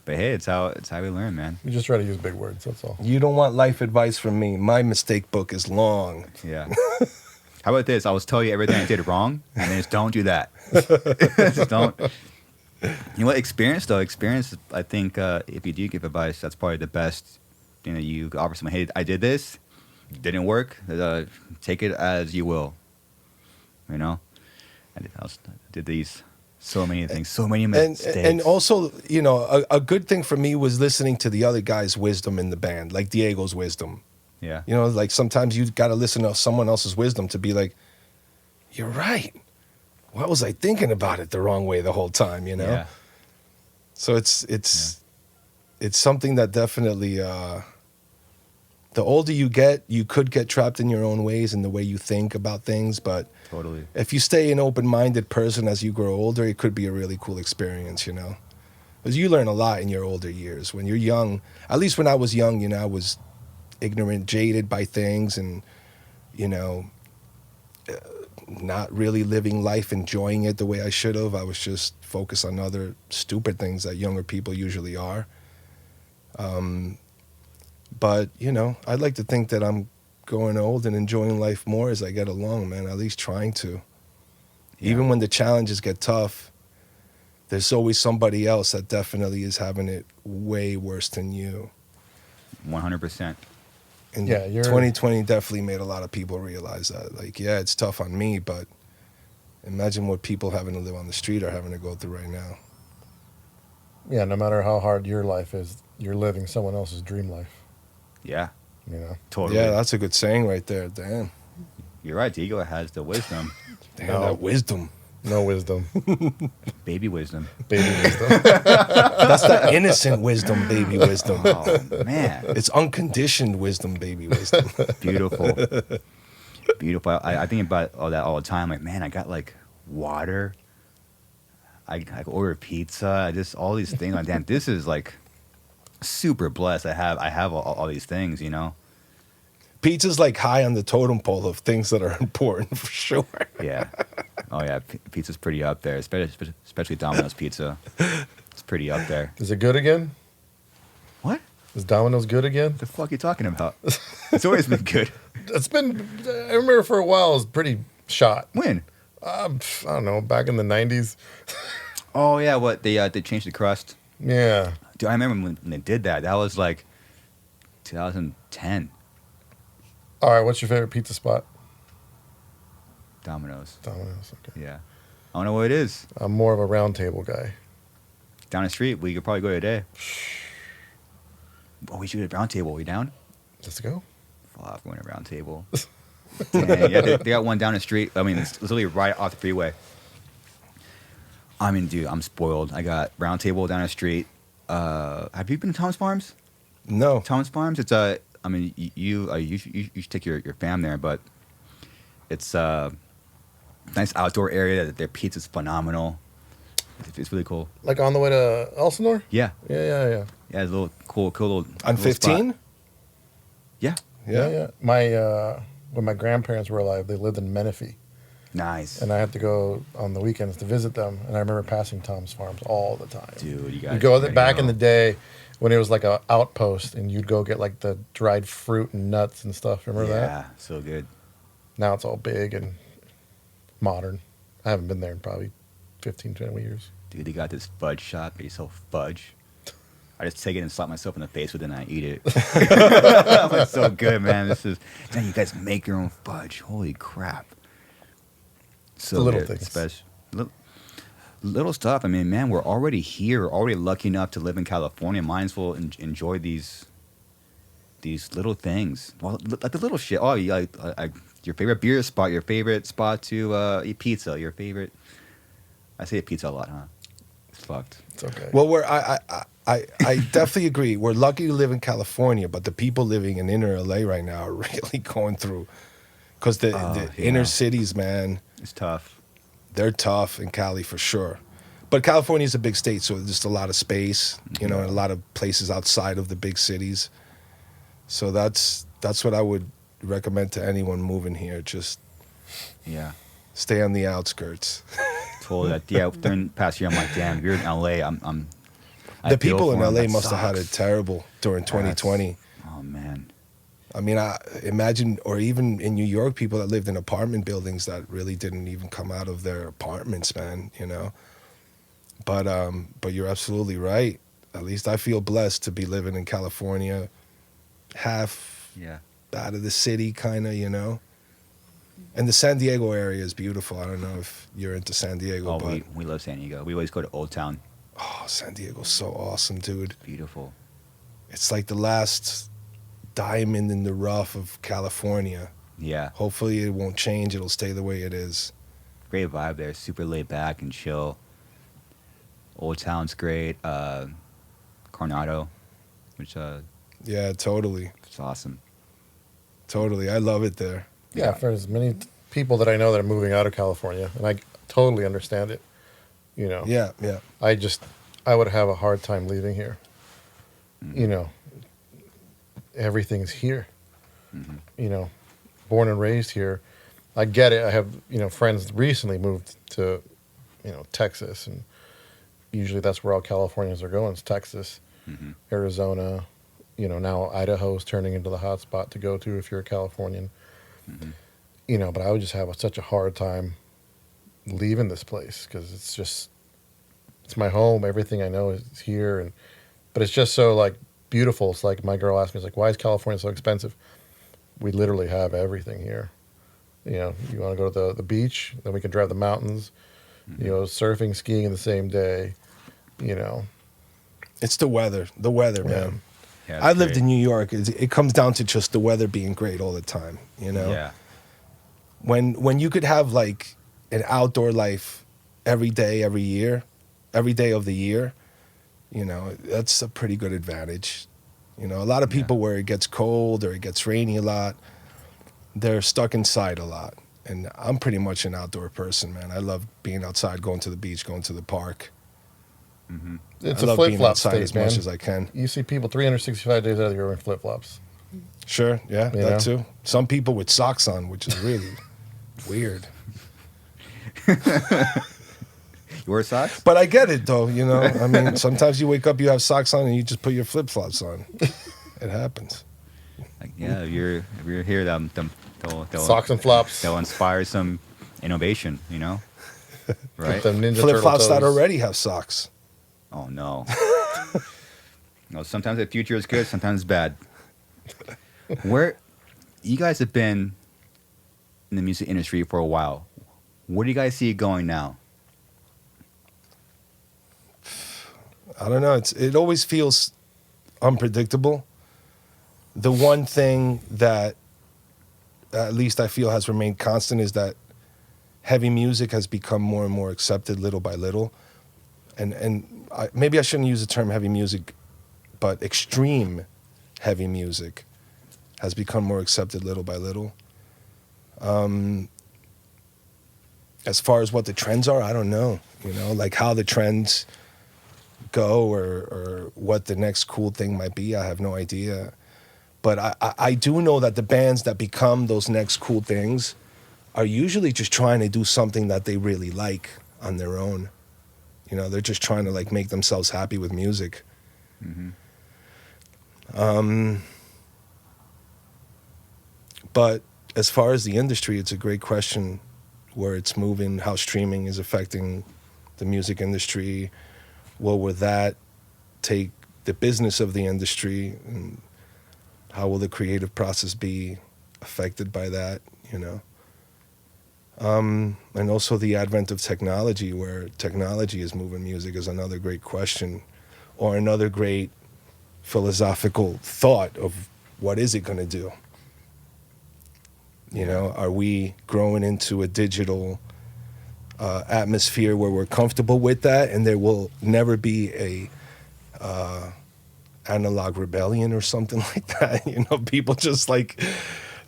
S1: But hey, it's how we learn, man.
S2: We just try to use big words. That's all.
S3: You don't want life advice from me. My mistake book is long.
S1: Yeah. How about this? I will tell you everything I did wrong, and then just don't do that. Just don't. You know what? Experience, I think if you do give advice, that's probably the best thing that you offer someone. Hey, I did this. Didn't work. Take it as you will. I did these. So many things, so many mistakes.
S3: And also, a good thing for me was listening to the other guy's wisdom in the band, like Diego's wisdom.
S1: Yeah.
S3: Like sometimes you got to listen to someone else's wisdom to be like, you're right. Why was I thinking about it the wrong way the whole time, you know?
S1: Yeah.
S3: So it's something that definitely, the older you get, you could get trapped in your own ways and the way you think about things. But
S1: Totally.
S3: if you stay an open-minded person as you grow older, it could be a really cool experience, you know? Because you learn a lot in your older years. When you're young, at least when I was young, you know, I was ignorant, jaded by things, and, you know, not really living life, enjoying it the way I should have. I was just focused on other stupid things that younger people usually are. But, you know, I'd like to think that I'm growing old and enjoying life more as I get along, man, at least trying to.
S1: Yeah.
S3: Even when the challenges get tough, there's always somebody else that definitely is having it way worse than you.
S1: 100%.
S3: And
S2: Yeah, you're-
S3: 2020 definitely made a lot of people realize that. Like, yeah, it's tough on me, but imagine what people having to live on the street are having to go through right now.
S2: Yeah, no matter how hard your life is, you're living someone else's dream life.
S1: Yeah.
S2: You know.
S1: Totally.
S3: Yeah, that's a good saying right there. Damn.
S1: You're right. Diego has the wisdom.
S3: Damn,
S2: No.
S3: that wisdom.
S2: No wisdom,
S1: Baby wisdom.
S2: baby wisdom.
S3: That's the innocent wisdom, baby wisdom.
S1: Oh, man.
S3: It's unconditioned wisdom, baby wisdom.
S1: Beautiful. Beautiful. I think about all that all the time. Like, man, I got like water. I order pizza. Just all these things. Like, damn, this is like super blessed. I have all these things, you know?
S3: Pizza's like high on the totem pole of things that are important for sure.
S1: Yeah. Oh, yeah. Pizza's pretty up there, especially Domino's pizza. It's pretty up there.
S2: Is it good again?
S1: What?
S2: Is Domino's good again?
S1: The fuck you talking about? It's always been good.
S2: It's been. I remember for a while it was pretty shot.
S1: When?
S2: I don't know, back in the '90s.
S1: Oh, yeah. What? They changed the crust.
S2: Yeah.
S1: Dude, I remember when they did that. That was like 2010.
S2: All right. What's your favorite pizza spot?
S1: Domino's.
S2: Domino's. Okay.
S1: Yeah. I don't know what it is.
S2: I'm more of a round table guy.
S1: Down the street, we could probably go today. Oh, we should do a round table. We down?
S2: Let's go.
S1: Fuck, we're in a round table. Dang, yeah, they got one down the street. I mean, it's literally right off the freeway. I mean, dude, I'm spoiled. I got round table down the street. Have you been to Tom's Farms?
S3: No.
S1: Tom's Farms. It's I mean, you should take your fam there, but it's a nice outdoor area. Their pizza's phenomenal. It's really cool.
S2: Like on the way to Elsinore?
S1: Yeah,
S2: Yeah.
S1: yeah, it's a little cool little
S3: On
S1: little spot.
S3: 15?
S1: Yeah,
S2: Yeah. My when my grandparents were alive, they lived in Menifee,
S1: nice.
S2: and I had to go on the weekends to visit them. And I remember passing Tom's Farms all the time.
S1: Dude, you guys.
S2: You go
S1: gotta
S2: back in
S1: go.
S2: the day when it was like a outpost, and you'd go get like the dried fruit and nuts and stuff. Remember that?
S1: Yeah, so good.
S2: Now it's all big and modern. I haven't been there in probably 15, 20 years.
S1: Dude, they got this fudge shop. They sell fudge. I just take it and slap myself in the face with it and I eat it. I'm like, so good, man. Damn, you guys make your own fudge. Holy crap. So
S2: The little
S1: good.
S2: things.
S1: Special. Little stuff. I mean, man, we're already here. We're already lucky enough to live in California. Might as well enjoy these little things. Well, like the little shit. Oh, you like your favorite beer spot, your favorite spot to eat pizza, your favorite. I say pizza a lot, huh? It's fucked.
S2: It's okay.
S3: Well, I definitely agree. We're lucky to live in California, but the people living in inner LA right now are really going through, because the
S1: Yeah.
S3: inner cities, man,
S1: It's tough.
S3: they're tough in Cali for sure. But California is a big state, so there's just a lot of space, you know, and a lot of places outside of the big cities. So that's what I would recommend to anyone moving here. Just
S1: Yeah.
S3: stay on the outskirts.
S1: Totally. Yeah. During the past year, I'm like, damn, if you're in LA, I
S3: The
S1: feel
S3: people in
S1: for 'em.
S3: LA
S1: That
S3: must have had it
S1: sucks.
S3: terrible during 2020.
S1: Oh man.
S3: I mean, I imagine, or even in New York, people that lived in apartment buildings that really didn't even come out of their apartments, man, you know? But you're absolutely right. At least I feel blessed to be living in California, half
S1: Yeah.
S3: out of the city, kind of, you know? And the San Diego area is beautiful. I don't know if you're into San Diego,
S1: Oh,
S3: but
S1: we love San Diego. We always go to Old Town.
S3: oh, San Diego's so awesome, dude.
S1: Beautiful.
S3: It's like the last diamond in the rough of California.
S1: Yeah.
S3: Hopefully it won't change. It'll stay the way it is.
S1: Great vibe there. Super laid back and chill. Old Town's great. Coronado, which
S3: Yeah, totally.
S1: it's awesome.
S3: Totally. I love it there.
S2: Yeah, for as many people that I know that are moving out of California, and I totally understand it. You know,
S3: Yeah, yeah.
S2: I would have a hard time leaving here. You know, everything's here. You know, born and raised here. I get it. I have, friends recently moved to, Texas, and usually that's where all Californians are going, is Texas, Arizona, now Idaho's turning into the hot spot to go to if you're a Californian. But I would just have such a hard time leaving this place because it's my home. Everything I know is here, but it's just so like beautiful. It's like my girl asked me, it's like, why is California so expensive? We literally have everything here. You want to go to the beach, then we can drive the mountains. Surfing, skiing in the same day.
S3: It's the weather. The weather, man.
S1: Yeah,
S3: I
S1: it's
S3: lived
S1: great.
S3: in New York. It comes down to just the weather being great all the time.
S1: Yeah.
S3: When you could have like an outdoor life every day, every year, every day of the year, that's a pretty good advantage. A lot of people where it gets cold or it gets rainy a lot, they're stuck inside a lot. And I'm pretty much an outdoor person, man. I love being outside, going to the beach, going to the park.
S2: It's
S3: I
S2: a
S3: love
S2: flip
S3: being
S2: flop
S3: outside
S2: state,
S3: as
S2: man.
S3: much as I can.
S2: You see people 365 days out of the year wearing flip flops.
S3: Sure, yeah,
S2: You
S3: that
S2: know?
S3: too. Some people with socks on, which is really weird.
S1: You wear socks?
S3: But I get it, though. I mean, sometimes you wake up, you have socks on, and you just put your flip flops on. It happens.
S1: Like, yeah, if you're here, they'll
S2: Socks and flops.
S1: They'll inspire some innovation, right?
S2: The Ninja
S3: Flip
S2: Turtle
S3: flops that
S2: toes.
S3: already have socks.
S1: Oh no. No, sometimes the future is good, sometimes it's bad. Where you guys have been in the music industry for a while. Where do you guys see it going now?
S3: I don't know. It always feels unpredictable. The one thing that at least I feel has remained constant is that heavy music has become more and more accepted little by little. And maybe I shouldn't use the term heavy music, but extreme heavy music has become more accepted little by little. As far as what the trends are, I don't know. Like how the trends go or what the next cool thing might be, I have no idea. But I do know that the bands that become those next cool things are usually just trying to do something that they really like on their own. They're just trying to like make themselves happy with music. But as far as the industry, it's a great question where it's moving, how streaming is affecting the music industry. What will that take the business of the industry, and how will the creative process be affected by that, And also the advent of technology, where technology is moving music, is another great question, or another great philosophical thought of what is it going to do? Are we growing into a digital atmosphere where we're comfortable with that, and there will never be a analog rebellion or something like that? People just like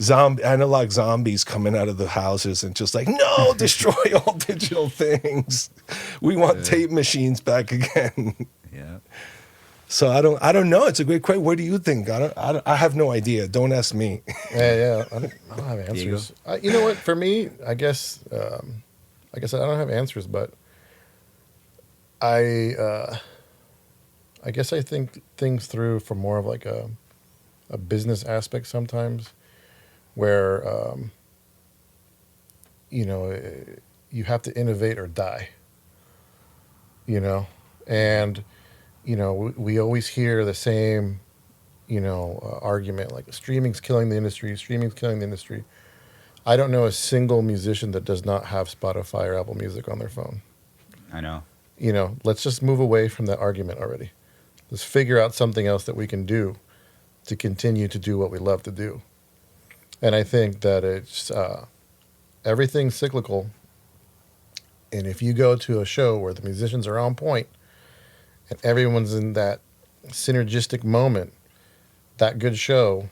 S3: analog zombies coming out of the houses and just like, no, destroy all digital things. We want tape machines back again.
S1: Yeah.
S3: So I don't know. It's a great question. What do you think? I have no idea. Don't ask me.
S2: Yeah. I don't have answers. You know what? For me, I guess, like I said, I don't have answers, but I guess I think things through from more of like a business aspect sometimes, where you have to innovate or die. And we always hear the same argument, like streaming's killing the industry. I don't know a single musician that does not have Spotify or Apple Music on their phone.
S1: I know.
S2: Let's just move away from that argument already. Let's figure out something else that we can do to continue to do what we love to do. And I think that it's everything's cyclical, And if you go to a show where the musicians are on point and everyone's in that synergistic moment, that good show,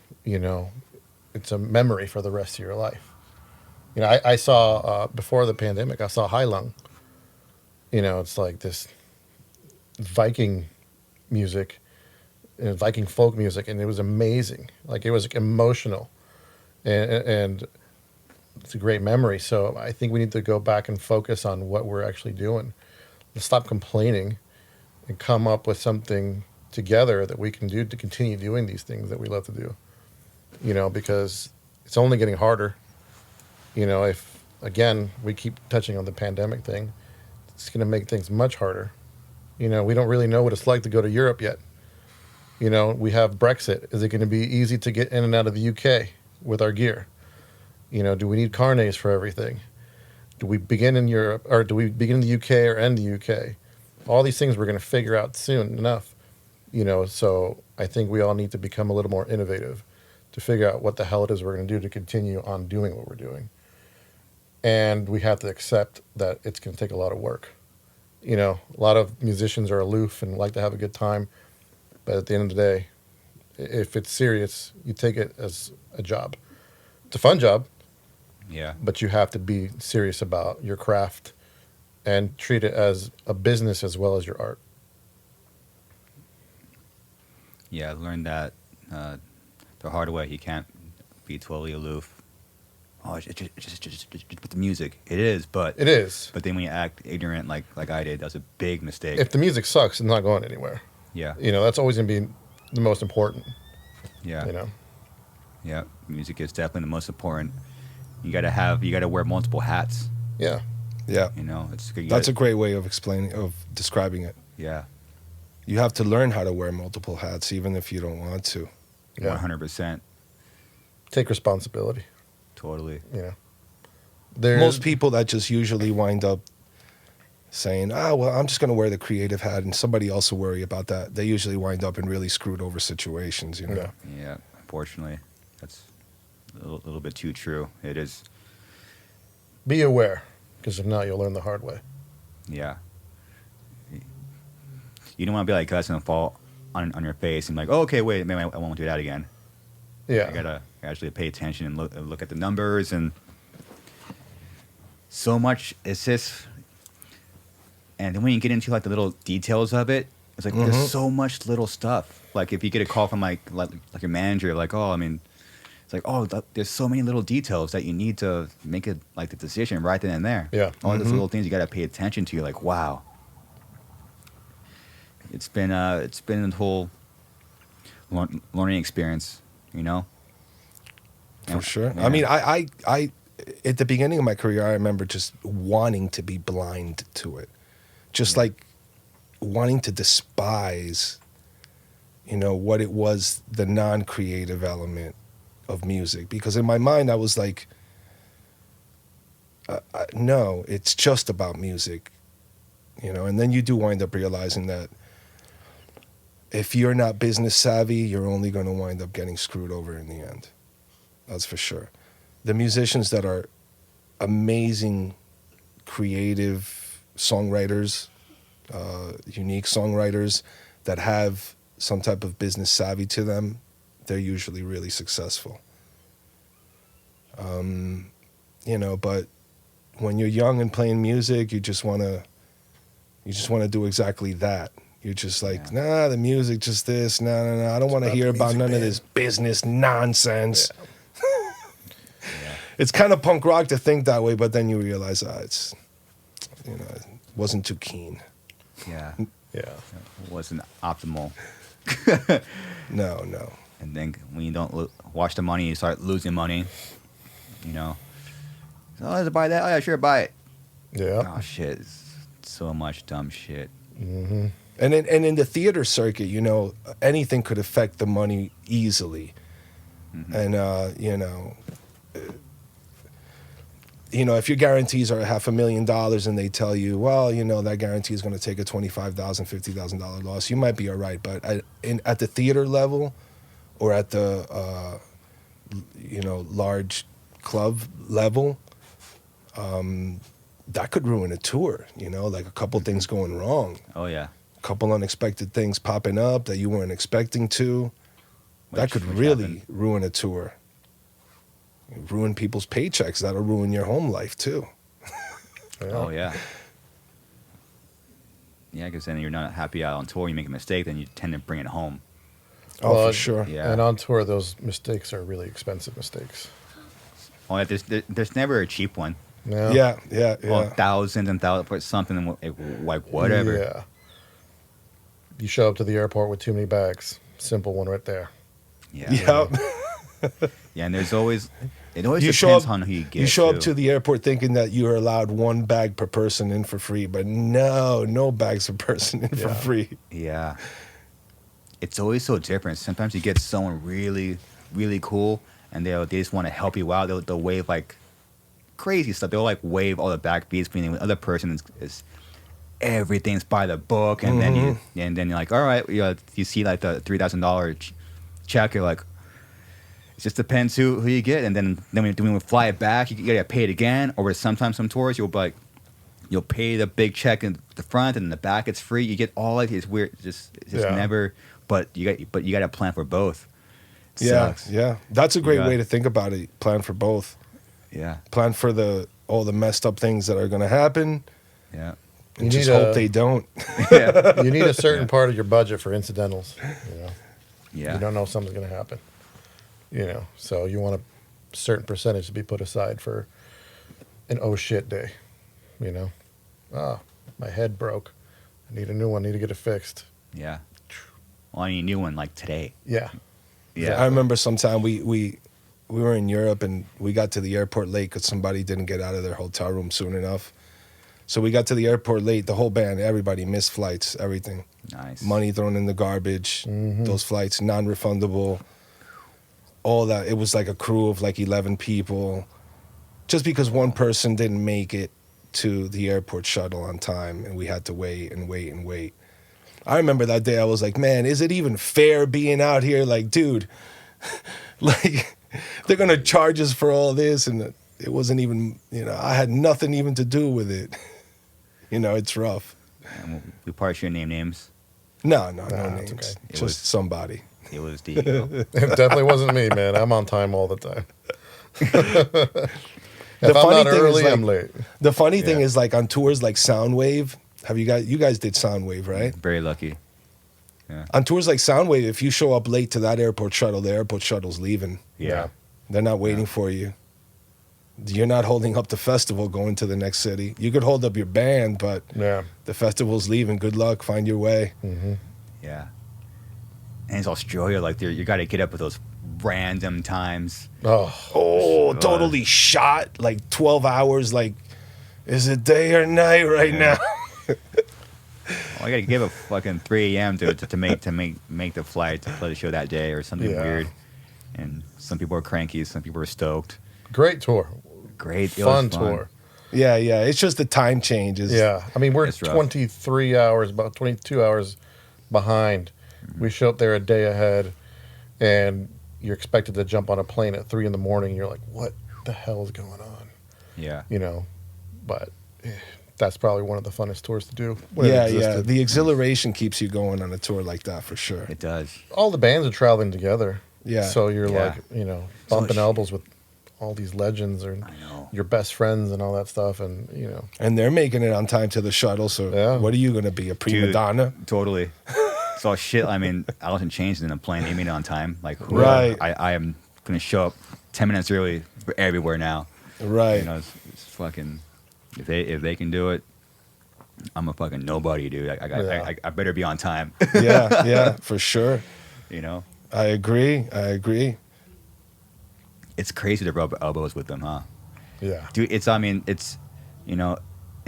S2: it's a memory for the rest of your life. I saw, before the pandemic, I saw Hai Lung. It's like this Viking music, Viking folk music, and it was amazing. Like, it was emotional, and it's a great memory. So I think we need to go back and focus on what we're actually doing, and stop complaining, and come up with something together that we can do to continue doing these things that we love to do. Because it's only getting harder. If, again, we keep touching on the pandemic thing, it's going to make things much harder. We don't really know what it's like to go to Europe yet. We have Brexit. Is it going to be easy to get in and out of the UK with our gear? Do we need carnets for everything? Do we begin in Europe, or do we begin in the UK or end the UK? All these things we're going to figure out soon enough. So I think we all need to become a little more innovative to figure out what the hell it is we're going to do to continue on doing what we're doing. And we have to accept that it's going to take a lot of work. A lot of musicians are aloof and like to have a good time. But at the end of the day, if it's serious, you take it as a job. It's a fun job.
S1: Yeah.
S2: But you have to be serious about your craft and treat it as a business as well as your art.
S1: Yeah, I learned that the hard way. You can't be totally aloof. Oh, it's just with the music. It is, but
S2: It is.
S1: But then when you act ignorant, like I did, that's a big mistake.
S2: If the music sucks, it's not going anywhere.
S1: Yeah.
S2: That's always going to be the most important.
S1: Yeah. Yeah. Music is definitely the most important. You gotta wear multiple hats.
S2: Yeah.
S3: Yeah. That's a great way of describing it.
S1: Yeah.
S3: You have to learn how to wear multiple hats, even if you don't want to.
S2: Yeah.
S1: 100%.
S2: Take responsibility.
S1: Totally.
S3: Most people that just usually wind up saying, well, I'm just going to wear the creative hat and somebody else will worry about that. They usually wind up in really screwed over situations,
S1: Yeah, unfortunately. That's a little bit too true. It is.
S2: Be aware, because if not, you'll learn the hard way.
S1: Yeah. You don't want to be like us and fall on your face and be like, oh, okay, wait, maybe I won't do that again.
S2: Yeah.
S1: I gotta actually pay attention and look at the numbers, and so much is this. And then when you get into like the little details of it, it's like there's so much little stuff. Like if you get a call from like your manager, like, oh, I mean, it's like, oh, there's so many little details that you need to make it like the decision right then and there.
S2: Yeah.
S1: All those little things you gotta pay attention to. You're like, wow. It's been a whole learning experience,
S3: For sure.
S1: Yeah.
S3: I mean, I at the beginning of my career, I remember just wanting to be blind to it. Just like wanting to despise, what it was, the non-creative element of music. Because in my mind, I was like, no, it's just about music. And then you do wind up realizing that if you're not business savvy, you're only going to wind up getting screwed over in the end. That's for sure. The musicians that are amazing, creative songwriters, unique songwriters that have some type of business savvy to them, they're usually really successful. But when you're young and playing music, you just want to do exactly that. You're just like, nah, the music, just this, no. I don't want to hear about none of this business nonsense.
S1: Yeah.
S3: It's kind of punk rock to think that way, but then you realize, it wasn't too keen.
S1: Yeah.
S2: Yeah.
S1: It wasn't optimal.
S3: No.
S1: And then when you don't watch the money, you start losing money. Oh, let's buy that. Oh, yeah, sure, buy it.
S2: Yeah.
S1: Oh, shit. So much dumb shit.
S2: Mm-hmm.
S3: And in the theater circuit, anything could affect the money easily.
S1: Mm-hmm.
S3: And, if your guarantees are $500,000 and they tell you, well, that guarantee is going to take a $25,000, $50,000 loss, you might be all right. But at the theater level or at the, large club level, that could ruin a tour, you know, like a couple things going wrong,
S1: Oh yeah.
S3: a couple unexpected things popping up that you weren't expecting to. That could
S1: Which
S3: really
S1: happened.
S3: ruin a tour. Ruin people's paychecks. That'll ruin your home life too.
S1: Oh yeah. Yeah, because then you're not happy out on tour. You make a mistake, then you tend to bring it home.
S3: Oh,
S2: Well,
S3: for sure.
S1: Yeah.
S2: And on tour, those mistakes are really expensive mistakes.
S1: Oh, yeah, there's never a cheap one.
S2: Yeah.
S3: Yeah.
S1: Oh, thousands and thousands for something like whatever.
S2: Yeah. You show up to the airport with too many bags. Simple one right there.
S1: Yeah.
S3: Yep.
S1: Yeah, and there's always it always
S3: You show
S1: depends
S3: up-
S1: on who you get.
S3: You show up
S1: too.
S3: to the airport thinking that you are allowed one bag per person in for free, but no bags per person in for
S2: Yeah.
S3: free.
S1: Yeah. It's always so different. Sometimes you get someone really, really cool, and they just want to help you out. They'll wave like crazy stuff. They'll like wave all the backbeats, meaning the other person is everything's by the book, and then you're like, all right, you see like the $3,000 check. You're like, it just depends who you get, and then when we fly it back, you gotta get paid again. Or sometimes some tours you'll be like, you'll pay the big check in the front, and in the back it's free. You get all of these weird, it's just
S2: Yeah.
S1: never. But you got to plan for both. It
S3: Yeah,
S1: sucks.
S3: yeah. That's a great
S1: Yeah.
S3: way to think about it. Plan for both.
S1: Yeah,
S3: Plan for all the messed up things that are going to happen,
S1: yeah,
S3: and
S2: You
S3: just
S2: need
S3: hope
S2: a-
S3: they don't.
S1: yeah,
S2: You need a certain part of your budget for incidentals. You know,
S1: yeah.
S2: you don't know if something's going to happen. You know, so you want a certain percentage to be put aside for an oh shit day. You know, my head broke. I need a new one. Need to get it fixed.
S1: Yeah. Well, I need a new one like today.
S2: Yeah.
S1: Yeah.
S3: I remember sometime we were in Europe and we got to the airport late because somebody didn't get out of their hotel room soon enough. So we got to the airport late. The whole band, everybody missed flights, everything.
S1: Nice.
S3: Money thrown in the garbage. Those flights non-refundable. All that. It was like a crew of like 11 people. Just because one person didn't make it to the airport shuttle on time, and we had to wait and wait and wait. I remember that day I was like, man, is it even fair being out here? Like, dude, like, they're going to charge us for all this. And it wasn't even, I had nothing even to do with it. It's rough.
S1: And we probably shouldn't name names.
S3: No
S2: Nah,
S3: names.
S2: it's okay.
S1: It
S3: Just
S1: was-
S3: somebody.
S1: It was Diego.
S2: It definitely wasn't me, man. I'm on time all the time. If
S3: The
S2: I'm
S3: funny
S2: not
S3: thing is,
S2: early,
S3: like,
S2: I'm late.
S3: The funny thing
S1: Yeah.
S3: is, like, on tours like Soundwave, you guys did Soundwave, right?
S1: Very lucky.
S3: On tours like Soundwave, if you show up late to that airport shuttle, the airport shuttle's leaving.
S1: Yeah.
S3: They're not waiting for you. You're not holding up the festival going to the next city. You could hold up your band, but
S2: Yeah.
S3: the festival's leaving. Good luck. Find your way.
S1: Yeah. And it's Australia. Like you got to get up at those random times.
S2: Oh,
S3: Oh, totally shot. Like 12 hours. Like, is it day or night right now?
S1: Well, I got to give a fucking 3 a.m. to make the flight to play the show that day or something
S2: Yeah.
S1: weird. And some people are cranky. Some people are stoked.
S2: great tour.
S1: Great. It was
S2: Fun tour.
S3: Yeah. It's just the time changes.
S2: Yeah. I mean, we're
S1: It's rough.
S2: 23 hours, about 22 hours behind. We show up there a day ahead, and you're expected to jump on a plane at 3 in the morning. You're like, what the hell is going on?
S1: Yeah.
S2: But that's probably one of the funnest tours to do. when it
S3: Yeah.
S2: existed.
S3: The exhilaration keeps you going on a tour like that for sure.
S1: It does.
S2: All the bands are traveling together.
S3: Yeah.
S2: So you're
S1: Yeah.
S2: like, bumping
S1: So-
S2: elbows with all these legends or
S1: I know.
S2: your best friends and all that stuff. And,
S3: And they're making it on time to the shuttle. So
S2: Yeah.
S3: what are you going to be, a prima
S1: Dude.
S3: donna?
S1: Totally. So shit. I mean, I wasn't changed in the plane. They made it on time. Like,
S3: Right.
S1: I am gonna show up 10 minutes early for everywhere now.
S3: Right.
S1: It's fucking. If they can do it, I'm a fucking nobody, dude. I better be on time.
S3: Yeah, for sure. I agree.
S1: It's crazy to rub elbows with them, huh?
S2: yeah.
S1: Dude, it's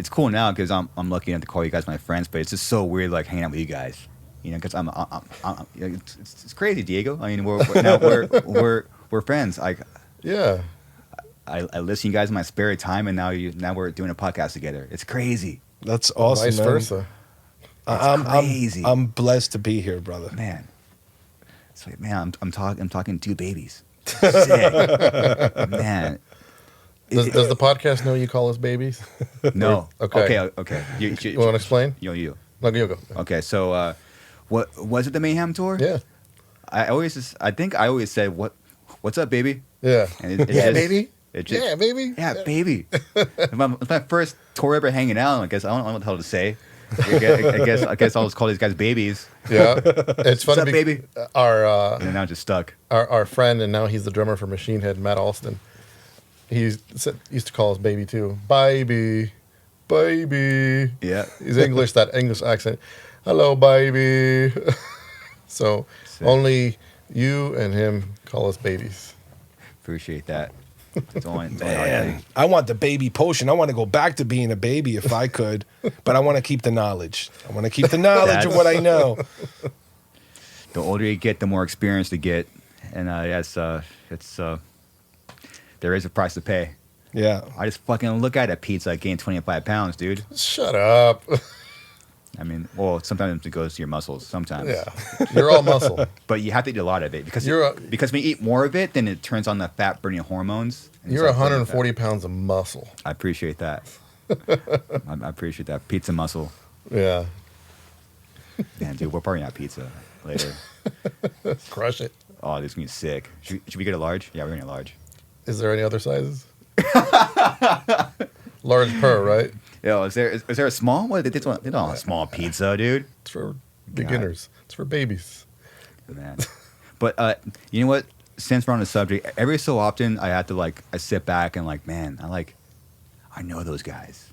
S1: cool now because I'm lucky enough to call you guys my friends, but it's just so weird like hanging out with you guys, because it's crazy, Diego. I mean, we're friends.
S2: Yeah.
S1: I listen to you guys in my spare time, and now we're doing a podcast together. It's crazy,
S3: That's awesome,
S2: Vice
S3: man.
S2: versa.
S1: crazy.
S3: I'm blessed to be here, brother.
S1: man. It's like, man, I'm talking two babies. Sick, man.
S2: Does the podcast know you call us babies?
S1: No.
S2: Okay.
S1: Okay.
S2: You want to explain?
S1: You.
S2: No, you go.
S1: Okay, so what was it? The Mayhem tour?
S2: Yeah.
S1: I think I always said what's up, baby?
S2: Yeah.
S1: And it
S2: Yeah,
S1: just-
S2: baby.
S1: It just,
S2: Yeah, baby.
S1: Yeah, baby. It's my first tour ever hanging out. I guess I don't know what the hell to say. I guess I'll just call these guys babies.
S2: Yeah. It's funny.
S1: What's up, baby?
S2: Our
S1: And now I'm just stuck.
S2: our friend, and now he's the drummer for Machine Head, Matt Alston. He used to call us baby too. Baby. Baby.
S1: Yeah.
S2: He's English, that English accent. Hello, baby. So
S1: Sick.
S2: only you and him call us babies.
S1: Appreciate that. It's only,
S3: Man, I want the baby potion. I want to go back to being a baby if I could, but I want to keep the knowledge. I want to keep the knowledge of what I know.
S1: The older you get, the more experience you get, and there is a price to pay.
S3: Yeah.
S1: I just fucking look at a pizza, gain 25 pounds, dude.
S2: Shut up.
S1: I mean, well, sometimes it goes to your muscles. Sometimes,
S2: Yeah. You're all muscle.
S1: but you have to eat a lot of it because
S2: You're a-
S1: because when you eat more of it, then it turns on the fat burning hormones. and
S2: You're
S1: it's like burning
S2: 140 pounds of muscle.
S1: fat. I appreciate that. I appreciate that pizza muscle.
S2: Yeah.
S1: Man, dude, we're partying out pizza later.
S2: Crush it.
S1: Oh, this is gonna be sick. Should we get a large? Yeah, we're getting a large.
S2: Is there any other sizes? Large per, right?
S1: Yo, is there a small? What they don't have a small pizza, dude.
S2: It's for beginners. It's for babies.
S1: Man, but you know what? Since we're on the subject, every so often I have to I sit back and man, I know those guys.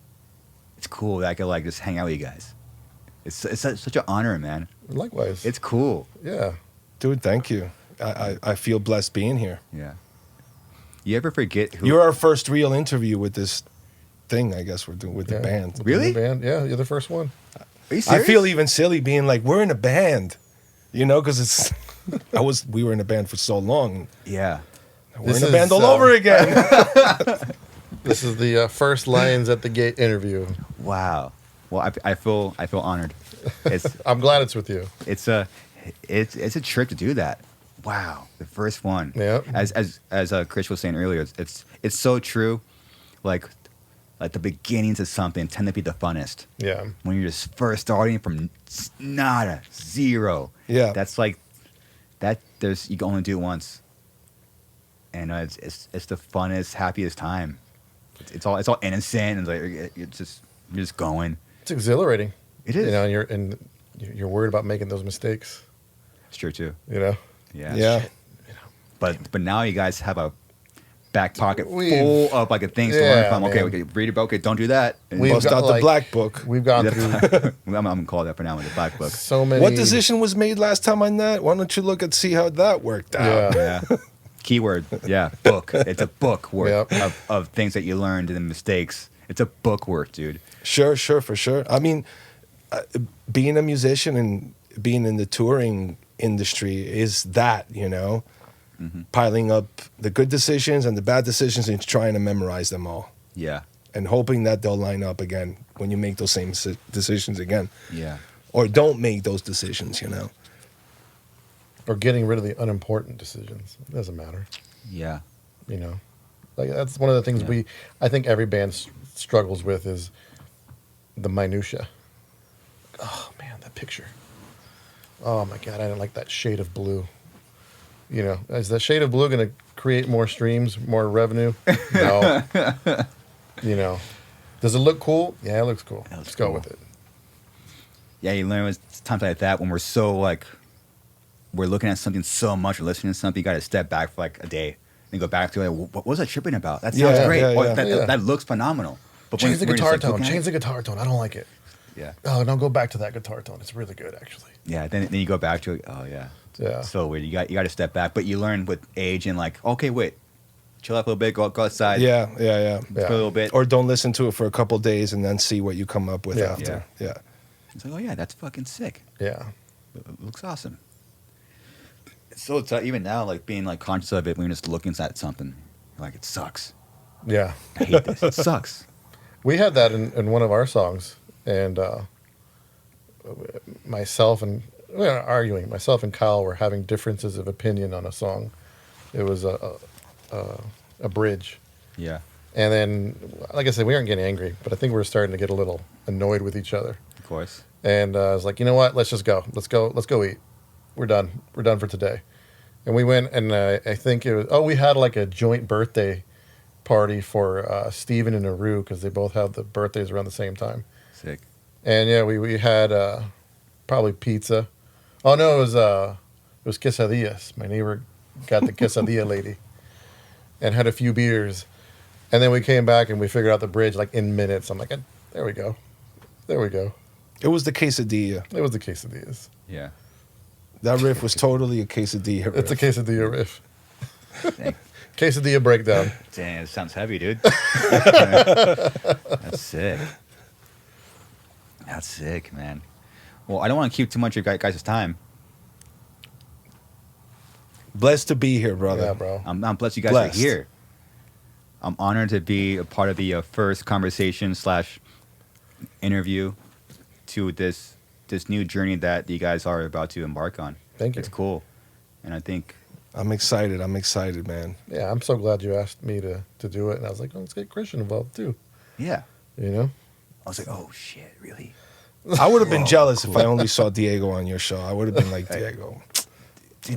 S1: It's cool that I could just hang out with you guys. It's such an honor, man.
S2: Likewise.
S1: It's cool.
S2: Yeah.
S3: Dude, thank you. I feel blessed being here.
S1: Yeah. You ever forget who?
S3: You're our first real interview with this thing, I guess we're doing with the
S2: Yeah.
S3: band.
S2: With the
S1: Really?
S2: new band. Yeah, you're the first one.
S1: Are you
S3: I
S1: serious?
S3: feel even silly being like, we're in a band, because it's, we were in a band for so long.
S1: Yeah.
S3: We're
S2: This
S3: in a band
S2: is,
S3: all over again.
S2: This is the first Lions at the Gate interview.
S1: Wow. Well, I feel honored. It's
S2: I'm glad it's with you.
S1: it's a trip to do that. Wow, the first one.
S2: Yeah.
S1: As Chris was saying earlier, it's so true. Like the beginnings of something tend to be the funnest.
S2: Yeah.
S1: When you're just first starting from nada, zero.
S3: Yeah.
S1: That's like that. You can only do it once. And it's the funnest, happiest time. It's all innocent and you're just going.
S2: It's exhilarating.
S1: It is.
S2: And you're worried about making those mistakes.
S1: It's true too.
S2: Yeah.
S3: Yeah.
S1: But now you guys have a back pocket
S2: We've-
S1: full of things to learn
S2: Yeah,
S1: from. Okay,
S2: man.
S1: we can read about. Okay, don't do that. And
S2: We've
S3: Bust
S2: got,
S3: out the black book.
S2: We've gone through
S1: I'm gonna call that for now with the black book.
S2: so many.
S3: What decision was made last time on that? Why don't you look and see how that worked out?
S2: Yeah.
S1: Yeah. Keyword. Yeah. Book. It's a book worth
S2: Yep.
S1: of things that you learned and the mistakes. It's a book worth, dude.
S3: Sure, for sure. I mean, being a musician and being in the touring industry is that, piling up the good decisions and the bad decisions and trying to memorize them all
S1: Yeah.
S3: and hoping that they'll line up again when you make those same decisions again.
S1: Yeah.
S3: Or don't make those decisions,
S2: Or getting rid of the unimportant decisions. It doesn't matter.
S1: Yeah.
S2: That's one of the things
S1: Yeah.
S2: I think every band struggles with is the minutia. Oh man, that picture. Oh my God, I didn't like that shade of blue. Is that shade of blue going to create more streams, more revenue? No. Does it look cool? Yeah, it looks cool.
S1: It looks
S2: Let's go
S1: cool.
S2: with it.
S1: Yeah. You learn with times like that when we're so we're looking at something so much or listening to something. You got to step back for a day and go back to what was I tripping about? That sounds
S3: Yeah,
S1: great.
S3: yeah,
S1: Or
S3: yeah.
S1: That looks phenomenal. But
S2: Change the
S1: when you're
S2: guitar
S1: just,
S2: tone.
S1: looking at
S2: Change
S1: it-
S2: the guitar tone. I don't like it.
S1: Yeah.
S2: Oh, no, go back to that guitar tone. It's really good, actually.
S1: Yeah. Then you go back to it. Oh yeah.
S2: Yeah.
S1: So weird. You got to step back, but you learn with age and okay, wait, chill out a little bit, go outside,
S3: Yeah.
S1: for a little bit.
S3: Or don't listen to it for a couple days and then see what you come up with
S2: Yeah.
S3: after. Yeah.
S1: It's oh yeah, that's fucking sick.
S2: Yeah.
S1: It looks awesome. So it's even now, being conscious of it when you're just looking at something, you're it sucks.
S2: Yeah.
S1: I hate this. It sucks.
S2: We had that in one of our songs, and myself and we were arguing. Myself and Kyle were having differences of opinion on a song. It was a bridge,
S1: Yeah.
S2: And then, like I said, we aren't getting angry, but I think we're starting to get a little annoyed with each other.
S1: Of course.
S2: And I was like, you know what? Let's just go. Let's go eat. We're done. We're done for today. And we went, and I think it was, we had like a joint birthday party for Steven and Aru, because they both have the birthdays around the same time.
S1: Sick.
S2: And yeah, we had probably pizza. Oh no, it was quesadillas. My neighbor got the quesadilla lady, and had a few beers. And then we came back and we figured out the bridge like in minutes. I'm like, there we go.
S3: It was the quesadilla.
S2: It was the quesadillas.
S1: Yeah.
S3: That riff was totally a quesadilla riff.
S2: It's a quesadilla riff.
S1: Dang.
S2: Quesadilla breakdown.
S1: Dang, it sounds heavy, dude. That's sick. That's sick, man. Well, I don't want to keep too much of your guys' time.
S3: Blessed to be here, brother.
S2: Yeah, bro.
S1: I'm blessed you guys
S3: Blessed.
S1: are here. I'm honored to be a part of the first conversation / interview to this new journey that you guys are about to embark on.
S2: Thank you.
S1: It's cool. And I think...
S3: I'm excited, man.
S2: Yeah, I'm so glad you asked me to do it. And I was like, let's get Christian involved too.
S1: Yeah.
S2: You know?
S1: I was like, oh, shit, really?
S3: I would have been jealous if I only saw Diego on your show. I would have been like, Diego,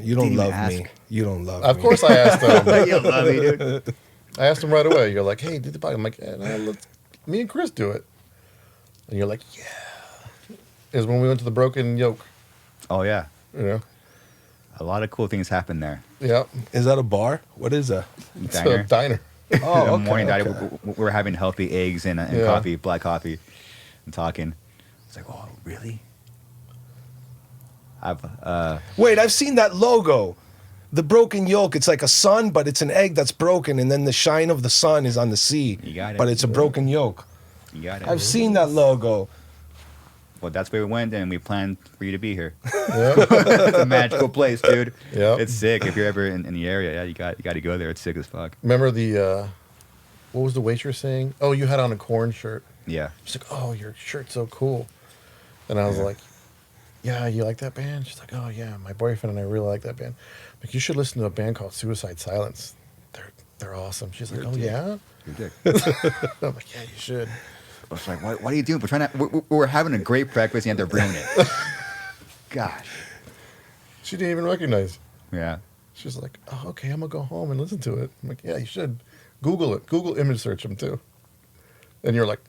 S3: you don't love me. You don't love me.
S2: Of course I asked him.
S1: You love me, dude.
S2: I asked him right away. You're like, hey, do the podcast. I'm like, yeah, no, let's me and Chris do it. And you're like, yeah. Is when we went to the Broken Yoke.
S1: Oh, yeah.
S2: You know?
S1: A lot of cool things happen there.
S2: Yeah.
S3: Is that a bar? What is that?
S2: It's a diner.
S3: Oh,
S1: The
S3: okay,
S1: morning
S3: okay.
S1: diner. We're having healthy eggs and
S2: Yeah.
S1: coffee, black coffee, and talking. It's like, oh, really?
S3: Wait, I've seen that logo. The broken yolk. It's like a sun, but it's an egg that's broken, and then the shine of the sun is on the sea.
S1: You got it.
S3: But it's a broken yolk.
S1: You got it.
S3: I've seen that logo.
S1: Well, that's where we went, and we planned for you to be here.
S2: Yeah.
S1: It's a magical place, dude.
S2: Yeah.
S1: It's sick. If you're ever in the area, yeah, you got to go there. It's sick as fuck.
S2: Remember the, what was the waitress saying? Oh, you had on a corn shirt.
S1: Yeah.
S2: She's like, oh, your shirt's so cool. And I was like, yeah, you like that band? She's like, oh, yeah, my boyfriend and I really like that band. I'm like, you should listen to a band called Suicide Silence. They're awesome. She's like, oh, yeah?
S1: You're dick.
S2: I'm like, yeah, you should.
S1: I was like, what are you doing? We're trying to. We're having a great breakfast, and they're bringing it. Gosh.
S2: She didn't even recognize.
S1: Yeah.
S2: She's like, oh, okay, I'm going to go home and listen to it. I'm like, yeah, you should. Google it. Google image search them, too. And you're like,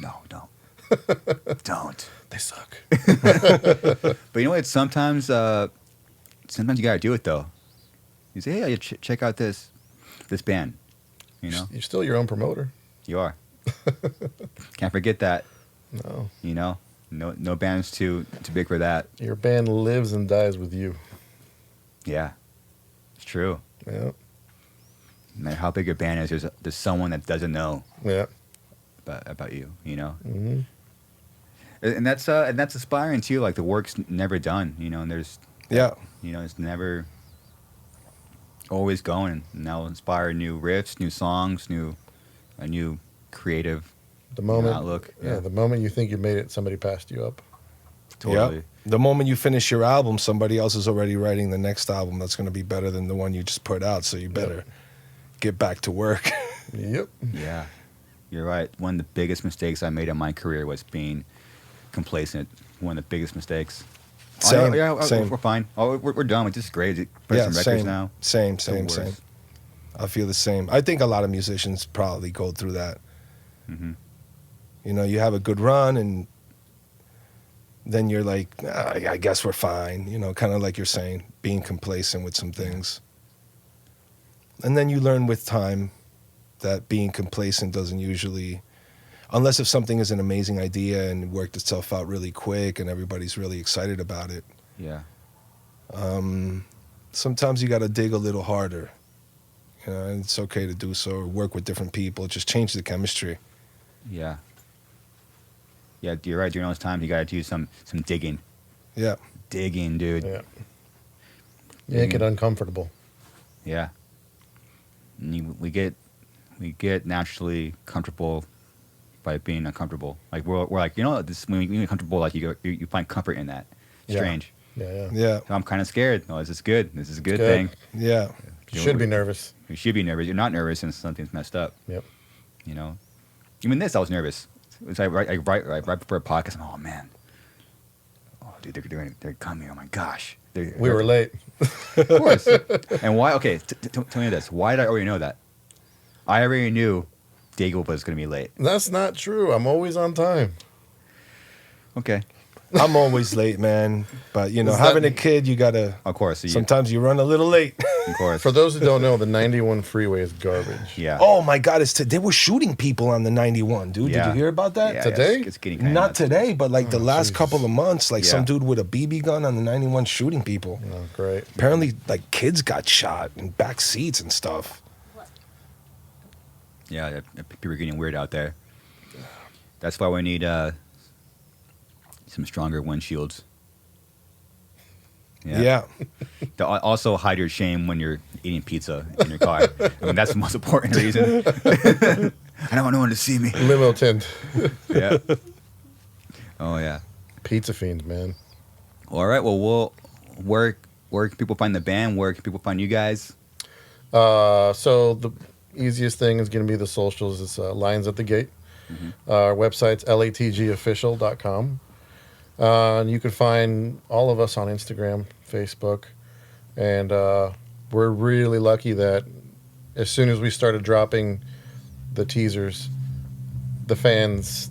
S1: No, don't. Don't.
S2: they suck.
S1: But you know what? Sometimes you gotta do it though. You say, hey, check out this band. You know,
S2: You're still your own promoter.
S1: you are. Can't forget that.
S2: No.
S1: You know, no band's too big for that.
S2: Your band lives and dies with you.
S1: Yeah, it's true.
S2: Yeah.
S1: No matter how big your band is, there's someone that doesn't know
S2: Yeah.
S1: about you. You know,
S2: Mm-hmm.
S1: and that's aspiring too. Like the work's never done. You know, and there's it's never always going. And that'll inspire new riffs, new songs, a new creative
S2: The moment,
S1: outlook.
S2: yeah, the moment you think you made it, somebody passed you up.
S1: Totally.
S3: Yep. The moment you finish your album, somebody else is already writing the next album that's going to be better than the one you just put out. So you better get back to work.
S2: Yep.
S1: Yeah, you're right. One of the biggest mistakes I made in my career was being complacent. One of the biggest mistakes.
S3: Same.
S1: Same. We're fine. Oh, we're done. This is great. Put some records
S3: same.
S1: now.
S3: Same.
S1: The worst.
S3: I feel the same. I think a lot of musicians probably go through that.
S1: Mm-hmm.
S3: You know, you have a good run and then you're like, I guess we're fine. You know, kind of like you're saying, being complacent with some things. And then you learn with time that being complacent doesn't usually, unless if something is an amazing idea and worked itself out really quick and everybody's really excited about it.
S1: Yeah.
S3: Sometimes you got to dig a little harder. You know, and it's okay to do so, or work with different people, just change the chemistry.
S1: Yeah. Yeah, you're right. During those times, you got to do some digging.
S3: Yeah.
S1: Digging, dude.
S2: Yeah. Make it uncomfortable.
S1: Yeah. And we get naturally comfortable by being uncomfortable. Like we're like, you know, this when you're comfortable, like you find comfort in that.
S2: Yeah.
S1: Strange.
S2: Yeah.
S3: Yeah.
S1: I'm kind of scared. No, this is good. This is a good
S2: Good.
S1: thing.
S3: Yeah.
S2: You should be nervous.
S1: You should be nervous. You're not nervous since something's messed up.
S2: Yep.
S1: You know, even this, I was nervous. It was like right before a podcast. I'm, oh man, oh dude, they're coming. Oh my gosh,
S2: We were late.
S1: Of course. And why? Okay, tell me this. Why did I already know that? I already knew Diego was going to be late.
S2: That's not true. I'm always on time.
S1: Okay.
S3: I'm always late, man. But you know,
S2: Is
S3: having
S2: that-
S3: a kid, you gotta.
S1: Of course. So
S3: Sometimes you run a little late.
S1: of course.
S2: For those who don't know, the 91 freeway is garbage.
S1: Yeah.
S3: Oh my God! They were shooting people on the 91, dude.
S1: Yeah.
S3: Did you hear about that?
S1: Yeah,
S2: Today?
S1: It's getting kinda
S3: Not
S1: nuts.
S3: today, but like the last
S2: Jesus.
S3: couple of months, like some
S1: Yeah.
S3: dude with a BB gun on the 91 shooting people.
S2: Oh, great.
S3: Apparently, like kids got shot in back seats and stuff.
S1: Yeah, people are getting weird out there. That's why we need some stronger windshields.
S3: Yeah.
S1: Also, hide your shame when you're eating pizza in your car. I mean, that's the most important reason. I don't want no one to see me.
S2: Limo tint.
S1: Yeah. Oh yeah.
S2: Pizza fiends, man.
S1: All right. Well, where can people find the band? Where can people find you guys?
S2: So the easiest thing is going to be the socials. It's Lions at the Gate. Our website's latgofficial.com. And you can find all of us on Instagram, Facebook. And we're really lucky that as soon as we started dropping the teasers, the fans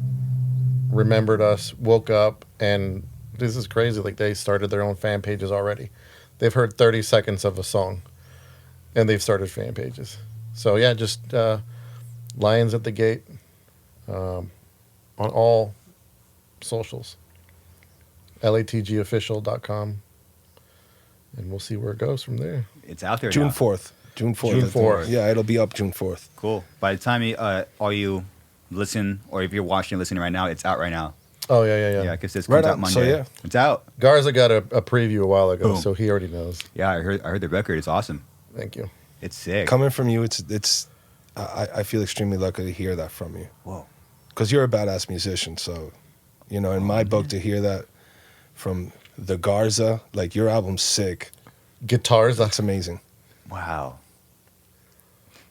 S2: remembered us, woke up, and this is crazy. Like, they started their own fan pages already. They've heard 30 seconds of a song, and they've started fan pages. So, yeah, just Lions at the Gate on all socials. latgofficial.com. And we'll see where it goes from there.
S1: It's out there
S3: June
S1: now.
S3: 4th. June 4th.
S2: June 4th.
S3: Yeah, it'll be up June 4th.
S1: Cool. By the time all you listen, or if you're watching and listening right now, it's out right now.
S2: Oh, yeah.
S1: Yeah, because this
S3: Right
S1: comes out
S3: on.
S1: Monday.
S3: So, yeah.
S1: It's out.
S2: Garza got a preview a while ago,
S1: Boom.
S2: so he already knows.
S1: Yeah, I heard the record. It's awesome.
S2: Thank you.
S1: It's sick.
S3: Coming from you, I feel extremely lucky to hear that from you.
S1: Whoa.
S3: Because you're a badass musician. So, you know, in my book, to hear that from the Garza, like, your album's sick.
S2: Guitars,
S3: That's amazing.
S1: Wow.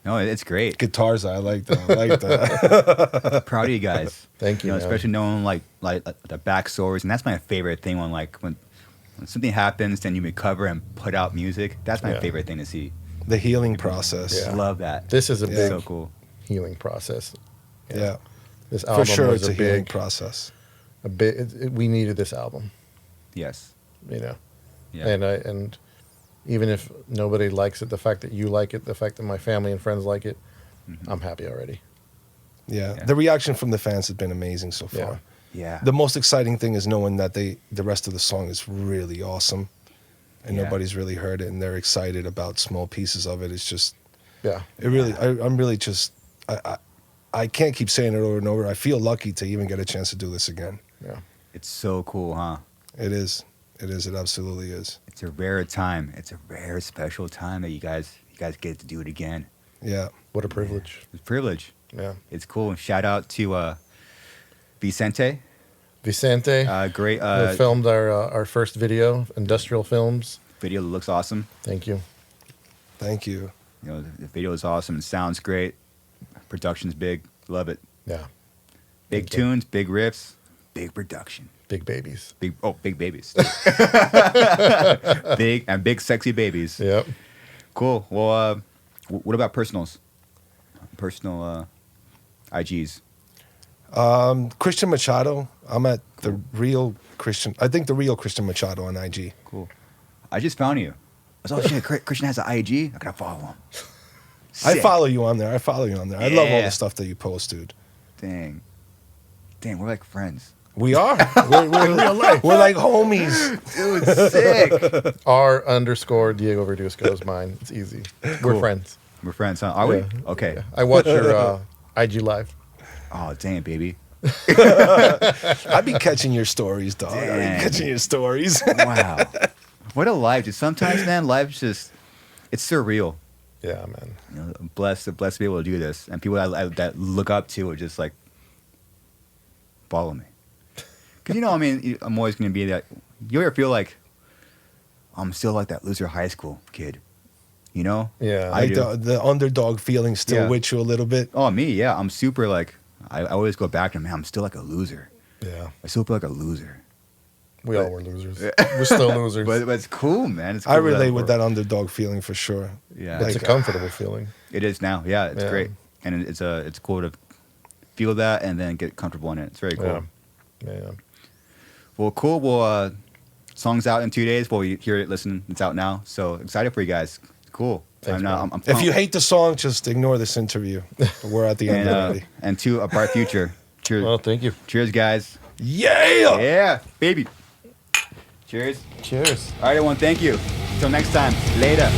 S1: No, it's great.
S3: Guitars, I like that. I like that.
S1: Proud of you guys.
S2: Thank you,
S1: You know,
S2: man.
S1: especially knowing like the backstories, and that's my favorite thing when something happens, then you recover and put out music. That's my
S2: Yeah.
S1: favorite thing to see.
S3: The healing process.
S2: Yeah.
S1: Love that.
S2: This is a
S3: Yeah.
S2: big
S1: So cool.
S2: healing process.
S3: Yeah.
S2: This
S3: For
S2: album
S3: sure,
S2: was
S3: it's a
S2: a
S3: healing
S2: big,
S3: process.
S2: we needed this album,
S1: Yes.
S2: you know.
S1: Yeah.
S2: And even if nobody likes it, the fact that you like it, the fact that my family and friends like it, I'm happy already.
S3: Yeah.
S1: Yeah.
S3: The reaction from the fans has been amazing so far.
S2: Yeah.
S1: Yeah.
S3: The most exciting thing is knowing that the rest of the song is really awesome, and
S1: Yeah.
S3: nobody's really heard it, and they're excited about small pieces of it. It's just,
S2: Yeah.
S3: it really, I'm really just, I can't keep saying it over and over. I feel lucky to even get a chance to do this again.
S2: Yeah.
S1: It's so cool, huh?
S3: It is. It is. It absolutely is.
S1: It's a rare time. It's a rare, special time that you guys get to do it again.
S3: Yeah.
S2: What a privilege.
S1: It's a privilege.
S2: Yeah.
S1: It's cool. And shout out to Vicente.
S2: Vicente,
S1: Great
S2: who filmed our first video, Industrial Films.
S1: video that looks awesome.
S2: Thank you.
S3: Thank you.
S1: You know, the video is awesome. It sounds great. Production's big. Love it.
S2: Yeah.
S1: Big
S2: Thank you.
S1: tunes, big riffs, big production.
S2: Big babies.
S1: Big babies. big sexy babies.
S2: Yep.
S1: Cool. Well, what about personals? Personal IGs.
S3: Cristian Machado. I'm at the real Christian. I think the real Cristian Machado on IG.
S1: Cool. I just found you. I was like, oh shit, Christian has an IG. I gotta follow him.
S3: I
S1: Sick.
S3: follow you on there. I follow you on there. I love all
S1: Yeah.
S3: the stuff that you post, dude.
S1: Dang, we're like friends.
S3: We are. We're real life. We're like homies.
S1: Dude, sick.
S2: R_ Diego Verduzco is mine. It's easy. We're friends.
S1: We're friends, huh? Are we?
S2: Yeah.
S1: Okay.
S2: I watch your IG live.
S1: Oh, dang, baby.
S3: I be catching your stories, dog. I
S1: Dang.
S3: be catching your stories.
S1: Wow. What a life. Dude. Sometimes, man, life's just, it's surreal.
S2: Yeah, man.
S1: You know, blessed to be able to do this. And people that look up to are just like, follow me. Because, you know, I mean, I'm always going to be that. You ever feel like, I'm still like that loser high school kid? You know?
S2: Yeah.
S1: I
S3: Like
S1: do.
S3: the underdog feeling still
S1: Yeah.
S3: with you a little bit.
S1: Oh, me, yeah. I'm super like, I always go back to, man, I'm still like a loser.
S2: Yeah.
S1: I still feel like a loser.
S2: We all were losers. We're still losers.
S1: But it's cool, man. It's
S3: I
S1: cool
S3: relate with that underdog feeling for sure.
S1: Yeah.
S2: It's a comfortable feeling.
S1: It is now. Yeah, it's
S2: Yeah.
S1: great. And it's cool to feel that and then get comfortable in it. It's very cool.
S2: Yeah.
S1: Well, cool. Well, song's out in 2 days. Well, you hear it, listen. It's out now. So excited for you guys. Cool.
S2: Thanks, man.
S1: I'm
S3: If you hate the song, just ignore this interview. We're at the end already.
S1: and to a bright future. Cheers.
S2: Well, thank you.
S1: Cheers, guys.
S3: Yeah!
S1: Yeah, baby. Cheers.
S2: Cheers.
S1: All right, everyone. Thank you. Until next time. Later.